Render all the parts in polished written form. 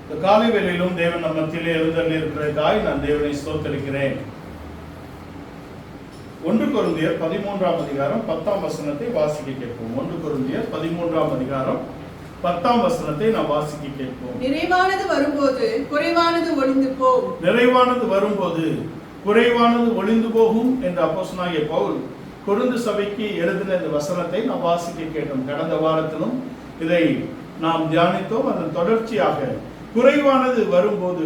இந்த காலை வேளையிலும் தேவன் நம்ம மத்தியிலே எழுந்தருளி இருக்கிறதுக்காய் நான் தேவனை ஸ்தோத்திரிக்கிறேன். 1 கொரிந்தியர் 13ஆம் அதிகாரம் 10ஆம் வசனத்தை வாசிக்க கேட்போம். 1 கொரிந்தியர் 13ஆம் அதிகாரம் 10ஆம் வசனத்தை நாம் வாசிக்க கேட்போம். நிறைவானது வரும்போது குறைவானது ஒளிந்து போகும். நிறைவானது வரும்போது குறைவானது ஒளிந்து போகும் என்று அப்போஸ்தலனாகிய பவுல் கொரிந்து சபைக்கு எழுதின இந்த வசனத்தை நாம் வாசிக்க கேட்டோம். கடந்த வாரத்திலும் இதை நாம் தியானித்தோம். அதன் தொடர்ச்சியாக குறைவானது வரும்போது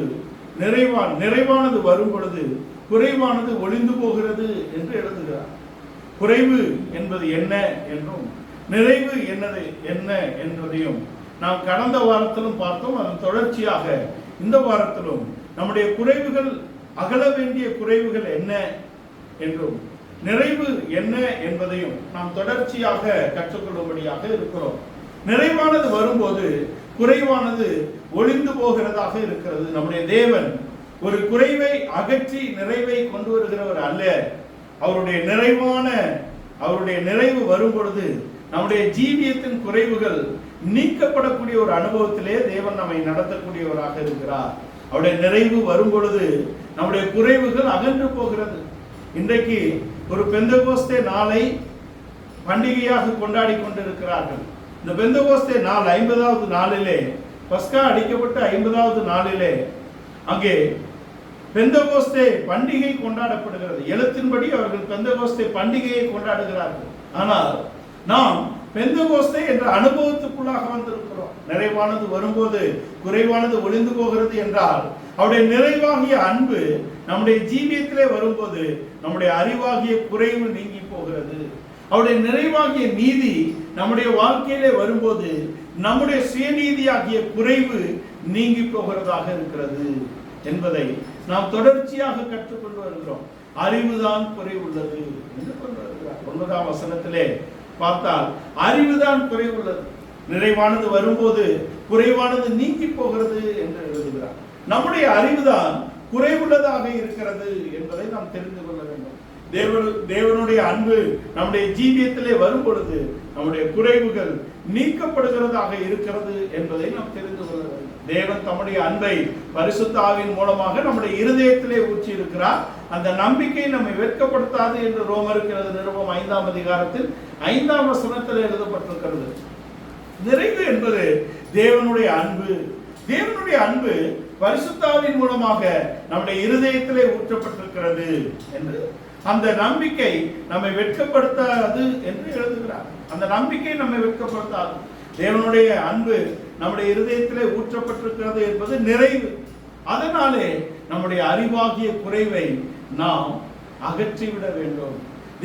நிறைவானது வரும் பொழுது குறைவானது ஒளிந்து போகிறது என்று எழுதுகிறார். குறைவு என்பது என்ன என்றும் நிறைவு என்ன என்பதையும் நாம் கடந்த வாரத்திலும் பார்த்தோம். அதன் தொடர்ச்சியாக இந்த வாரத்திலும் நம்முடைய குறைவுகள், அகல வேண்டிய குறைவுகள் என்ன என்றும் நிறைவு என்ன என்பதையும் நாம் தொடர்ச்சியாக கற்றுக்கொள்ளும்படியாக இருக்கிறோம். நிறைவானது வரும்போது குறைவானது ஒளிந்து போகிறதாக இருக்கிறது. நம்முடைய தேவன் ஒரு குறைவை அகற்றி நிறைவை கொண்டு வருகிறவர் அல்ல. அவருடைய நிறைவு வரும் பொழுது நம்முடைய ஜீவியத்தின் குறைவுகள் நீக்கப்படக்கூடிய ஒரு அனுபவத்திலே தேவன் நம்மை நடத்தக்கூடியவராக இருக்கிறார். அவருடைய நிறைவு வரும் பொழுது நம்முடைய குறைவுகள் அகன்று போகிறது. இன்றைக்கு ஒரு பெந்தகோஸ்தே நாளை பண்டிகையாக கொண்டாடி கொண்டிருக்கிறார்கள். இந்த பெந்தகோஸ்தே நாள் 50வது நாளிலே, பஸ்கா அடிக்கப்பட்ட 50வது நாளிலே அங்கே பெந்தகோஸ்தே பண்டிகை கொண்டாடப்படுகிறது. எழுத்தின்படி அவர்கள் பெந்தகோஸ்தே பண்டிகையை கொண்டாடுகிறார்கள். ஆனால் நாம் பெந்தகோஸ்தே என்ற அனுபவத்துக்குள்ளாக வந்திருக்கிறோம். நிறைவானது வரும்போது குறைவானது ஒளிந்து போகிறது என்றால் அவருடைய நிறைவாகிய அன்பு நம்முடைய ஜீவியத்திலே வரும்போது நம்முடைய அறிவாகிய குறைவு நீங்கி போகிறது. அவருடைய நிறைவாகிய நீதி நம்முடைய வாழ்க்கையிலே வரும்போது நம்முடைய சுயநீதியாகிய குறைவு நீங்கி போகிறதாக இருக்கிறது என்பதை நாம் தொடர்ச்சியாக கற்றுக்கொண்டு வருகிறோம். அறிவுதான் குறைவுள்ளது என்று கொண்டு வருகிறார். 9ஆம் வசனத்திலே பார்த்தால் அறிவுதான் குறைவுள்ளது, நிறைவானது வரும்போது குறைவானது நீங்கி போகிறது என்று எழுதுகிறார். நம்முடைய அறிவுதான் குறைவுள்ளதாக இருக்கிறது என்பதை நாம் தெரிந்து கொள்ள வேண்டும். தேவனுடைய அன்பு நம்முடைய ஜீவியத்திலே வரும் பொழுது நம்முடைய குறைவுகள் நீக்கப்படுகிறதாக இருக்கிறது என்பதை நாம் தெரிந்து கொள்ள வேண்டும். தேவன் தம்முடைய அன்பை பரிசுத்த ஆவியின் மூலமாக நம்முடைய இருதயத்திலே ஊற்றி இருக்கிறார். அந்த நம்பிக்கை நம்மை வெட்கப்படுத்தாது என்று ரோமருக்கு நிருபம் 5ஆம் அதிகாரத்தில் 5ஆம் வசனத்தில் எழுதப்பட்டிருக்கிறது. நிறைவு என்பது தேவனுடைய அன்பு. தேவனுடைய அன்பு பரிசுத்த ஆவியின் மூலமாக நம்முடைய இருதயத்திலே ஊற்றப்பட்டிருக்கிறது என்று அந்த நம்பிக்கை நம்மை வெட்கப்படுத்தாது என்று எழுதுகிறார். அந்த நம்பிக்கை நம்மை வெட்கப்படுத்தாது. தேவனுடைய அன்பு நம்முடைய இருதயத்திலே ஊற்றப்பட்டிருக்கிறது என்பது நிறைவு. அதனாலே நம்முடைய அறிவாகிய குறைவை நாம் அகற்றிவிட வேண்டும்.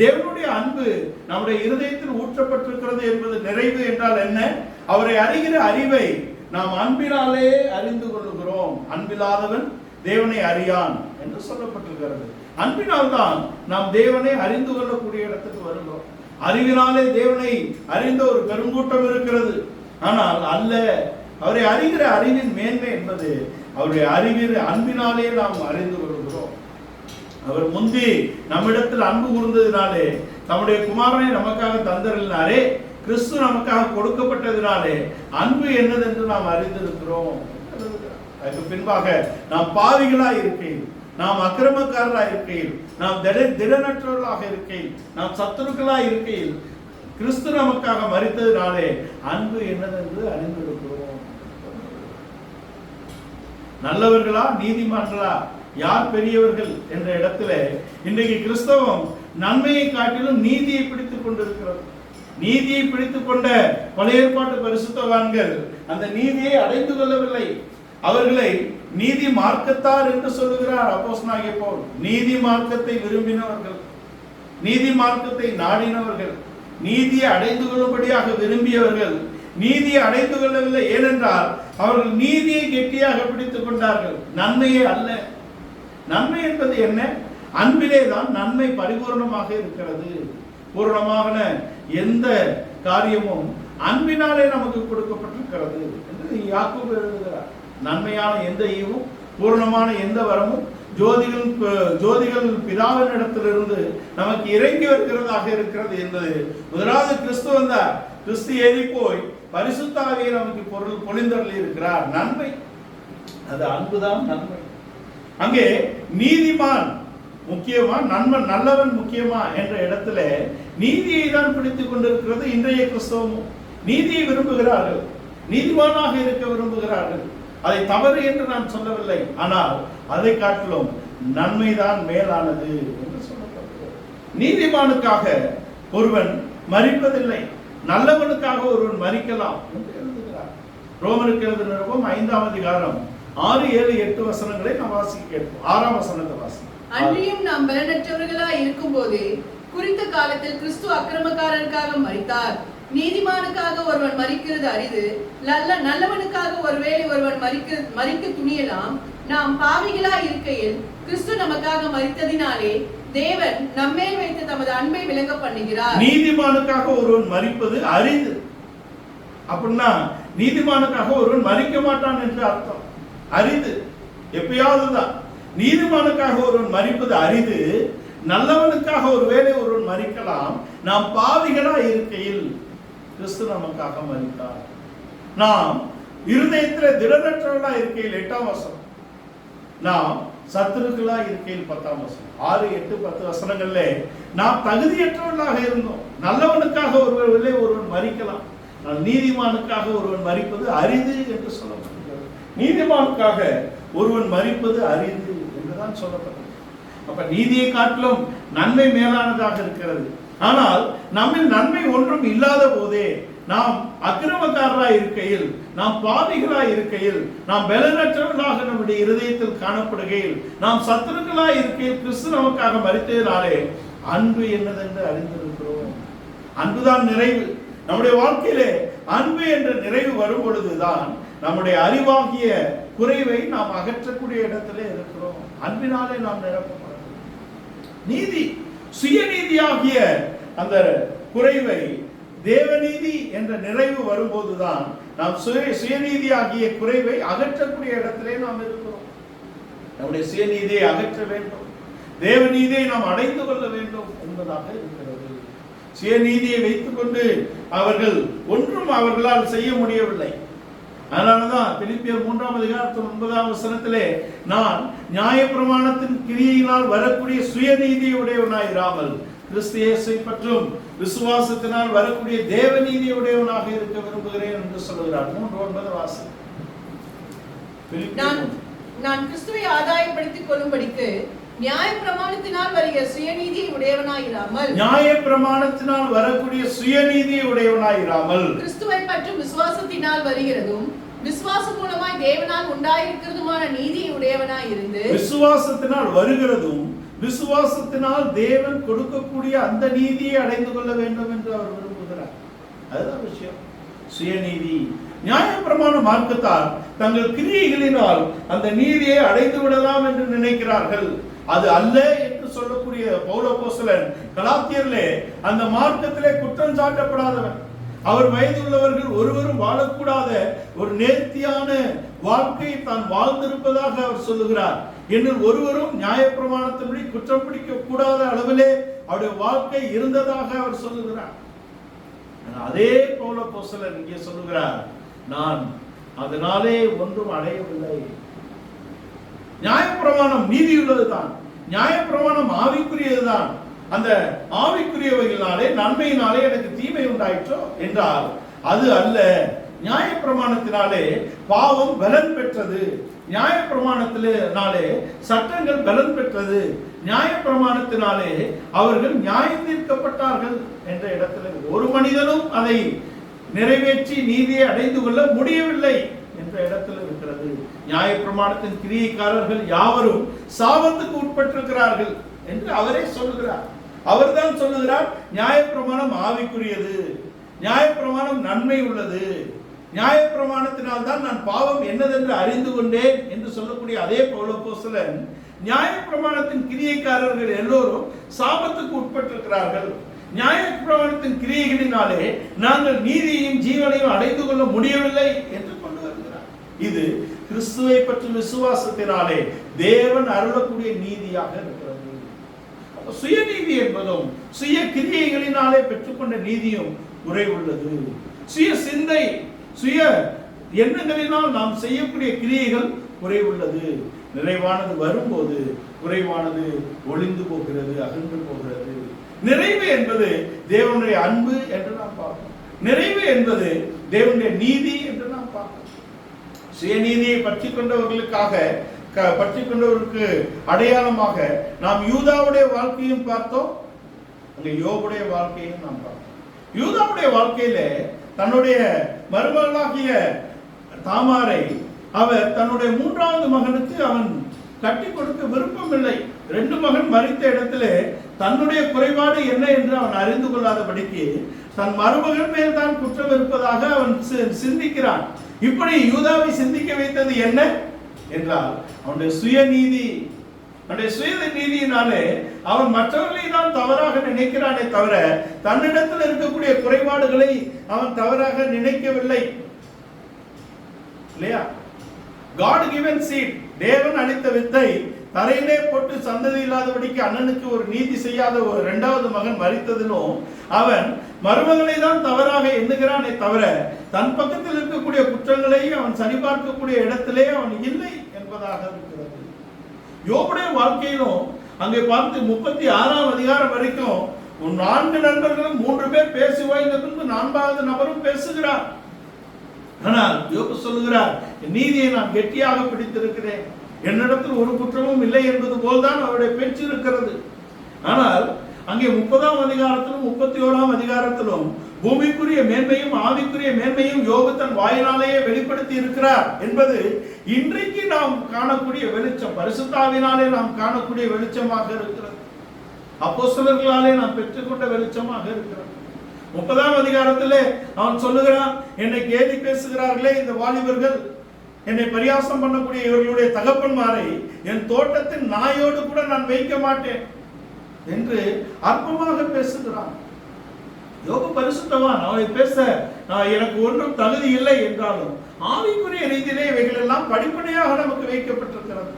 தேவனுடைய அன்பு நம்முடைய இருதயத்தில் ஊற்றப்பட்டிருக்கிறது என்பது நிறைவு என்றால் என்ன? அவரை அறிகிற அறிவை நாம் அன்பினாலே அறிந்து கொள்ளுகிறோம். அன்பில்லாதவன் தேவனை அறியான் என்று சொல்லப்பட்டிருக்கிறது. அன்பினால் தான் நாம் தேவனை அறிந்து கொள்ளக்கூடிய இடத்துக்கு வருகிறோம். அறிவினாலே தேவனை அறிந்த ஒரு பெருங்கூட்டம் இருக்கிறது. ஆனால் அல்ல, அவரை அறிகிற அறிவின் மேன்மை என்பது அவருடைய அறிவின் அன்பினாலே நாம் அறிந்து கொள்கிறோம். அவர் முந்தி நம்மிடத்தில் அன்பு கூர்ந்ததினாலே நம்முடைய குமாரனை நமக்காக தந்தரினாரே, கிறிஸ்து நமக்காக கொடுக்கப்பட்டதினாலே அன்பு என்னதென்று நாம் அறிந்திருக்கிறோம். அதுக்கு பின்பாக நாம் பாவிகளாய் இருக்கையில், நாம் அக்கிரமக்காரராய் இருக்கையில், நாம் திடனற்றவர்களாக இருக்கையில், நாம் சத்துருக்களாய் இருக்கையில் கிறிஸ்து நமக்காக மரித்ததினாலே அன்பு என்னதென்று அறிந்திருக்கிறோம். நல்லவர்களா நீதிமான்களா, யார் பெரியவர்கள் என்ற இடத்துல இன்றைக்கு கிறிஸ்தவம் நன்மையை காட்டிலும் நீதியை பிடித்துக் கொண்டிருக்கிறது. நீதியை பிடித்துக் கொண்ட பழைய ஏற்பாட்டு பரிசுத்தவான்கள் அந்த நீதியை அடைந்து கொள்ளவில்லை. அவர்களை நீதி மார்க்கத்தார் என்று சொல்லுகிறார் அப்போஸ்தலனாகிய பவுல். நீதி மார்க்கத்தை விரும்பினவர்கள், நீதி மார்க்கத்தை நாடினவர்கள், நீதியை அடைந்து கொள்ளும்படியாக விரும்பியவர்கள் நீதியை அடைந்து கொள்ளவில்லை. ஏனென்றால் அவர்கள் நீதியை கெட்டியாக பிடித்துக் கொண்டார்கள், நன்மையே அல்ல. நன்மை என்பது என்ன? அன்பிலே தான் நன்மை பரிபூர்ணமாக இருக்கிறது. பூர்ணமான எந்த காரியமும் அன்பினாலே நமக்கு கொடுக்கப்பட்டிருக்கிறது என்று யாக்கோபு எழுதுகிறார். நன்மையான எந்த ஈவும் பூர்ணமான எந்த வரமும் ஜோதிகள் பிதாவின் இடத்திலிருந்து நமக்கு இறங்கி வருகிறதாக இருக்கிறது என்பது. முதலாவது கிறிஸ்து வந்தார், கிறிஸ்து ஏறி போய் பரிசுத்த ஆவியை நமக்கு பொழிந்தருளி இருக்கிறார். நன்மை அது அன்புதான் நன்மை. அங்கே நீதிமான் முக்கியமா, நண்பன் நல்லவன் முக்கியமா என்ற இடத்துல நீதியை தான் பிடித்துக் கொண்டிருக்கிறது இன்றைய கிறிஸ்தவமும். நீதியை விரும்புகிறார்கள், நீதிமானாக இருக்க விரும்புகிறார்கள். அதை தவறு என்று நான் சொல்லவில்லை, ஆனால் அதை காட்டிலும் நன்மைதான் மேலானது என்று சொல்லப்படுகிறது. நீதிமானுக்காக ஒருவன் மரிப்பதில்லை, நல்லவனுக்காக ஒருவன் மரிக்கலாம் என்று எழுதுகிறார். ரோமருக்கு எழுதின நிருபம் 5ஆம் அதிகாரம் 6, 7, 8 வசனங்களை நாம் வாசிக்க கேட்போம். 6ஆம் வசனத்தை வாசி. அன்றியும் நாம் பலனற்றவர்களாய் இருக்கும்போது குறித்த காலத்தில் கிறிஸ்து அக்கிரமக்காரருக்காக மரித்தார். நீதிமானுக்காக ஒருவன் மரிக்கிறது அரிது, நல்லவனுக்காக ஒருவேளை ஒருவன் மரிக்க துணியலாம். நாம் பாவிகளாய் இருக்கையில் கிறிஸ்து நமக்காக மரித்ததினாலே தேவன் நம்மேல் வைத்து தமது அன்பை விளங்க பண்ணுகிறார். நீதிமானுக்காக ஒருவன் மரிப்பது அரிது அப்படின்னா நீதிமானுக்காக ஒருவன் மரிக்க மாட்டான் என்று அர்த்தம். அரிது, எப்பயாவது தான். நீதிமானுக்காக ஒருவன் மரிப்பது அரிது, நல்லவனுக்காக ஒருவேளை ஒருவன் மரிக்கலாம். நாம் பாவிகளா இருக்கையில் கிறிஸ்து நமக்காக மரித்தார். நாம் இருதயத்தில் திடனற்றவர்களா இருக்கையில் 8ஆம் வசனம், நாம் சத்துருக்களா இருக்கையில் 10ஆம் வசனம். 6, 8, 10 வசனங்கள்ல நாம் தகுதியற்றவர்களாக இருந்தோம். நல்லவனுக்காக ஒருவன் மரிக்கலாம், நீதிமானுக்காக ஒருவன் மரிப்பது அரிது என்று சொல்லப்படுகிறது. நீதிமானுக்காக ஒருவன் மரிப்பது அரிது என்றுதான் சொல்லப்பட்டது. அப்ப நீதியை காட்டிலும் நன்மை மேலானதாக இருக்கிறது. ஆனால் நம்மில் நன்மை ஒன்றும் இல்லாத போதே, நாம் அக்கிரமக்காரராய் இருக்கையில், நாம் பாவிகளாய் இருக்கையில், நாம் பலனற்றவர்களாக நம்முடைய இருதயத்தில் காணப்படுகையில், நாம் சத்துருக்களாய் இருக்கையில் கிறிஸ்து நமக்காக மரித்ததினாலே அன்பு என்னதென்று அறிந்திருக்கிறோம். அன்புதான் நிறைவு. நம்முடைய வாழ்க்கையிலே அன்பு என்ற நிறைவு வரும் பொழுதுதான் நம்முடைய அறிவாகிய குறைவை நாம் அகற்றக்கூடிய இடத்திலே இருக்கிறோம். அன்பினாலே நாம் நிரப்பப்படும். நீதி, சுயநீதியாகிய அந்த குறைவை தேவநீதி என்ற நிறைவு வரும்போதுதான் நாம் சுயநீதியாகிய குறைவை அகற்றக்கூடிய இடத்திலே நாம் இருக்கிறோம். நம்முடைய சுயநீதியை அகற்ற வேண்டும், தேவநீதியை நாம் அடைந்து கொள்ள வேண்டும் என்பதாக இருக்கிறது. சுயநீதியை வைத்துக் கொண்டு அவர்கள் ஒன்றும் அவர்களால் செய்ய முடியவில்லை. அதனாலதான் பிலிப்பியர் 3ஆம் அதிகாரத்தின் 9ஆம் வசனத்திலே, நான் நியாயப்பிரமாணத்தின் கிரியையினால் வரக்கூடிய சுயநீதியை உடையவனாய் இராமல் கிறிஸ்து இயேசுவை பற்றும் விசுவாசத்தினால் வரக்கூடிய தேவநீதியை உடையவனாக இருக்க விரும்புகிறேன் என்று சொல்லுகிறார். 3:9 வாசி. நான் கிறிஸ்துவை ஆதாயப்படுத்திக் கொள்ளும்படிக்கு நியாயப்பிரமாணத்தினால் வருகிற சுயநீதியை உடையவனாயிராமல், நியாயப்பிரமாணத்தினால் வரக்கூடிய சுயநீதியை உடையவனாயிராமல் கிறிஸ்துவை பற்றும் விசுவாசத்தினால் வருகிறதும் விசுவாசம் மூலமாய் தேவனால் உண்டாயிருக்கிறதுமான நீதியை உடையவனாய் இருந்து, விசுவாசத்தினால் வருகிறதும் விசுவாசத்தினால் தேவன் கொடுக்கக்கூடிய அந்த நீதியை அடைந்து கொள்ள வேண்டும் என்று அவர் விரும்புகிறார். அதுதான் விஷயம். சுயநீதி, நியாயப்பிரமாண மார்க்கத்தால் தங்கள் கிரியைகளினால் அந்த நீதியை அடைந்து விடலாம் என்று நினைக்கிறார்கள். அது அல்ல என்று சொல்லக்கூடிய பவுல் அப்போஸ்தலன் கலாத்தியரிலே அந்த மார்க்கத்திலே குற்றம் சாட்டப்படாதவன், அவர் வயதுள்ளவர்கள் ஒருவரும் வாழக்கூடாத ஒரு நேர்த்தியான வாழ்க்கையை தான் வாழ்ந்திருப்பதாக அவர் சொல்லுகிறார். என்னில் ஒருவரும் நியாயப்பிரமாணத்தின்படி குற்றம் பிடிக்க கூடாத அளவிலே அவருடைய வாழ்க்கை இருந்ததாக அவர் சொல்லுகிறார். அதே பவுல் அப்போஸ்தலன் இங்கே சொல்லுகிறார், நான் அதனாலே ஒன்றும் அடையவில்லை. நியாயப்பிரமாணம் நீதியுள்ளதுதான், நியாயப்பிரமாணம் ஆவிக்குரியதுதான். அந்த ஆவிக்குரியவைகளினாலே நன்மையினாலே எனக்கு தீமை உண்டாயிற்றோ என்றால் அது அல்ல. நியாயப்பிரமாணத்தினாலே பாவம் பலன் பெற்றது, நியாயப்பிரமாணத்தினாலே சட்டங்கள் பலன் பெற்றது, நியாயப்பிரமாணத்தினாலே அவர்கள் நியாயம் தீர்க்கப்பட்டார்கள் என்ற இடத்துல ஒரு மனிதனும் அதை நிறைவேற்றி நீதியை அடைந்து கொள்ள முடியவில்லை என்ற இடத்தில் இருக்கிறது. நியாயப்பிரமாணத்தின் கிரியைக்காரர்கள் யாவரும் சாபத்துக்கு உட்பட்டிருக்கிறார்கள் என்று அவரே சொல்லுகிறார். அவர்தான் சொல்லுகிறார், நியாயப்பிரமாணம் ஆவிக்குரியது, நியாயப்பிரமாணம் நன்மை உள்ளது, நியாயப்பிரமாணத்தினால் தான் நான் பாவம் என்னதென்று அறிந்து கொண்டேன் என்று சொல்லக்கூடிய அதே பவுல் அப்போஸ்தலன், நியாயப்பிரமாணத்தின் கிரியைக்காரர்கள் எல்லோரும் சாபத்துக்கு உட்பட்டிருக்கிறார்கள், நியாயப்பிரமாணத்தின் கிரியைகளினாலே நாங்கள் நீதியையும் ஜீவனையும் அடைந்து கொள்ள முடியவில்லை என்று கொண்டு வருகிறார். இது கிறிஸ்துவை பற்றி விசுவாசத்தினாலே தேவன் அருளக்கூடிய நீதியாக இருக்கிறது. சுயநீதி என்பதும் சுய கிரியைகளினாலே பெற்றுக்கொண்ட நீதியும் குறைவுள்ளது. சுய சிந்தை, சுய எண்ணங்களினால் நாம் செய்யக்கூடிய கிரியைகள் குறைவுள்ளது. நிறைவானது வரும்போது குறைவானது ஒளிந்து போகிறது, அகன்று போகிறது. நிறைவு என்பது தேவனுடைய அன்பு என்று நாம் பார்க்கிறோம். நிறைவு என்பது தேவனுடைய நீதி என்று நாம் பார்க்கிறோம். சுயநீதியை பற்றி கொண்டவர்களுக்கு அடையாளமாக நாம் யூதாவுடைய வாழ்க்கையும் பார்த்தோம், அங்க யோபுடைய வாழ்க்கையும் நாம் பார்த்தோம். யூதாவுடைய வாழ்க்கையில தன்னுடைய மருமகளாகிய தாமாரை அவர் தன்னுடைய 3வது மகனுக்கு அவன் கட்டி கொடுக்க விருப்பமில்லை. 2 மகன் மரித்த இடத்திலே தன்னுடைய குறைபாடு என்ன என்று அவன் அறிந்து கொள்ளாதபடிக்கு தன் மருமகன் மேல் தான் குற்றம் இருப்பதாக அவன் சிந்திக்கிறான். இப்படி யூதாவை சிந்திக்க வைத்தது என்ன என்றால் அவனுடைய சுயநீதி. அவனுடைய சுயநீதியினாலே அவன் மற்றவர்களை தான் தவறாக நினைக்கிறானே தவிர தன்னிடத்தில் இருக்கக்கூடிய குறைபாடுகளை அவன் தவறாக நினைக்கவில்லை. இல்லையா? God given seed, தேவன் அளித்த வித்தை தரையிலே போட்டு சந்ததி இல்லாதபடிக்கு அண்ணனுக்கு ஒரு நீதி செய்யாத ஒரு 2வது மகன் மரித்ததிலும் அவன் மருமகளை தான் தவறாக எண்ணுகிறானே தவிர தன் பக்கத்தில் இருக்கக்கூடிய குற்றங்களை அவன் சரிபார்க்கக்கூடிய இடத்திலே அவன் இல்லை என்பதாக இருக்கிறது. யோபுடைய வாழ்க்கையிலும் அங்கே பார்த்து 36ஆம் அதிகாரம் வரைக்கும் 4 நண்பர்களும் 3 பேர் பேசி ஓய்ந்த பின்பு 4வது நபரும் பேசுகிறார். ஆனால் யோபு சொல்லுகிறார், நீதியை நான் கெட்டியாக பிடித்திருக்கிறேன், என்னிடத்தில் ஒரு குற்றமும் இல்லை என்பது போல்தான் அவருடைய பேச்சு இருக்கிறது. ஆனால் அங்கே 30ஆம் அதிகாரத்திலும் 31ஆம் அதிகாரத்திலும் பூமிக்குரிய மேன்மையும் ஆவிக்குரிய மேன்மையும் யோபு தன் வாயினாலேயே வெளிப்படுத்தி இருக்கிறார் என்பது இன்றைக்கு நாம் காணக்கூடிய வெளிச்சம், பரிசுத்த ஆவியினாலே நாம் காணக்கூடிய வெளிச்சமாக இருக்கிறது. அப்போஸ்தலர்களாலே நாம் பெற்றுக்கொண்ட வெளிச்சமாக இருக்கிறது. 30ஆம் அதிகாரத்திலே அவன் சொல்லுகிறான், என்னை கேலி பேசுகிறார்களே இந்த வாலிபர்கள், என்னை பரியாசம் பண்ணக்கூடிய இவர்களுடைய தகப்பன்மாரை என் தோட்டத்தின் நாயோடு கூட நான் வைக்க மாட்டேன் என்று அற்பமாக பேசுகிறான். யோபு பரிசுத்தவான், அவனை பேச எனக்கு ஒன்றும் தகுதி இல்லை என்றாலும் ஆவிக்குரிய ரீதியிலே இவைகள் எல்லாம் படிப்படியாக நமக்கு வைக்கப்பட்டிருக்கிறது.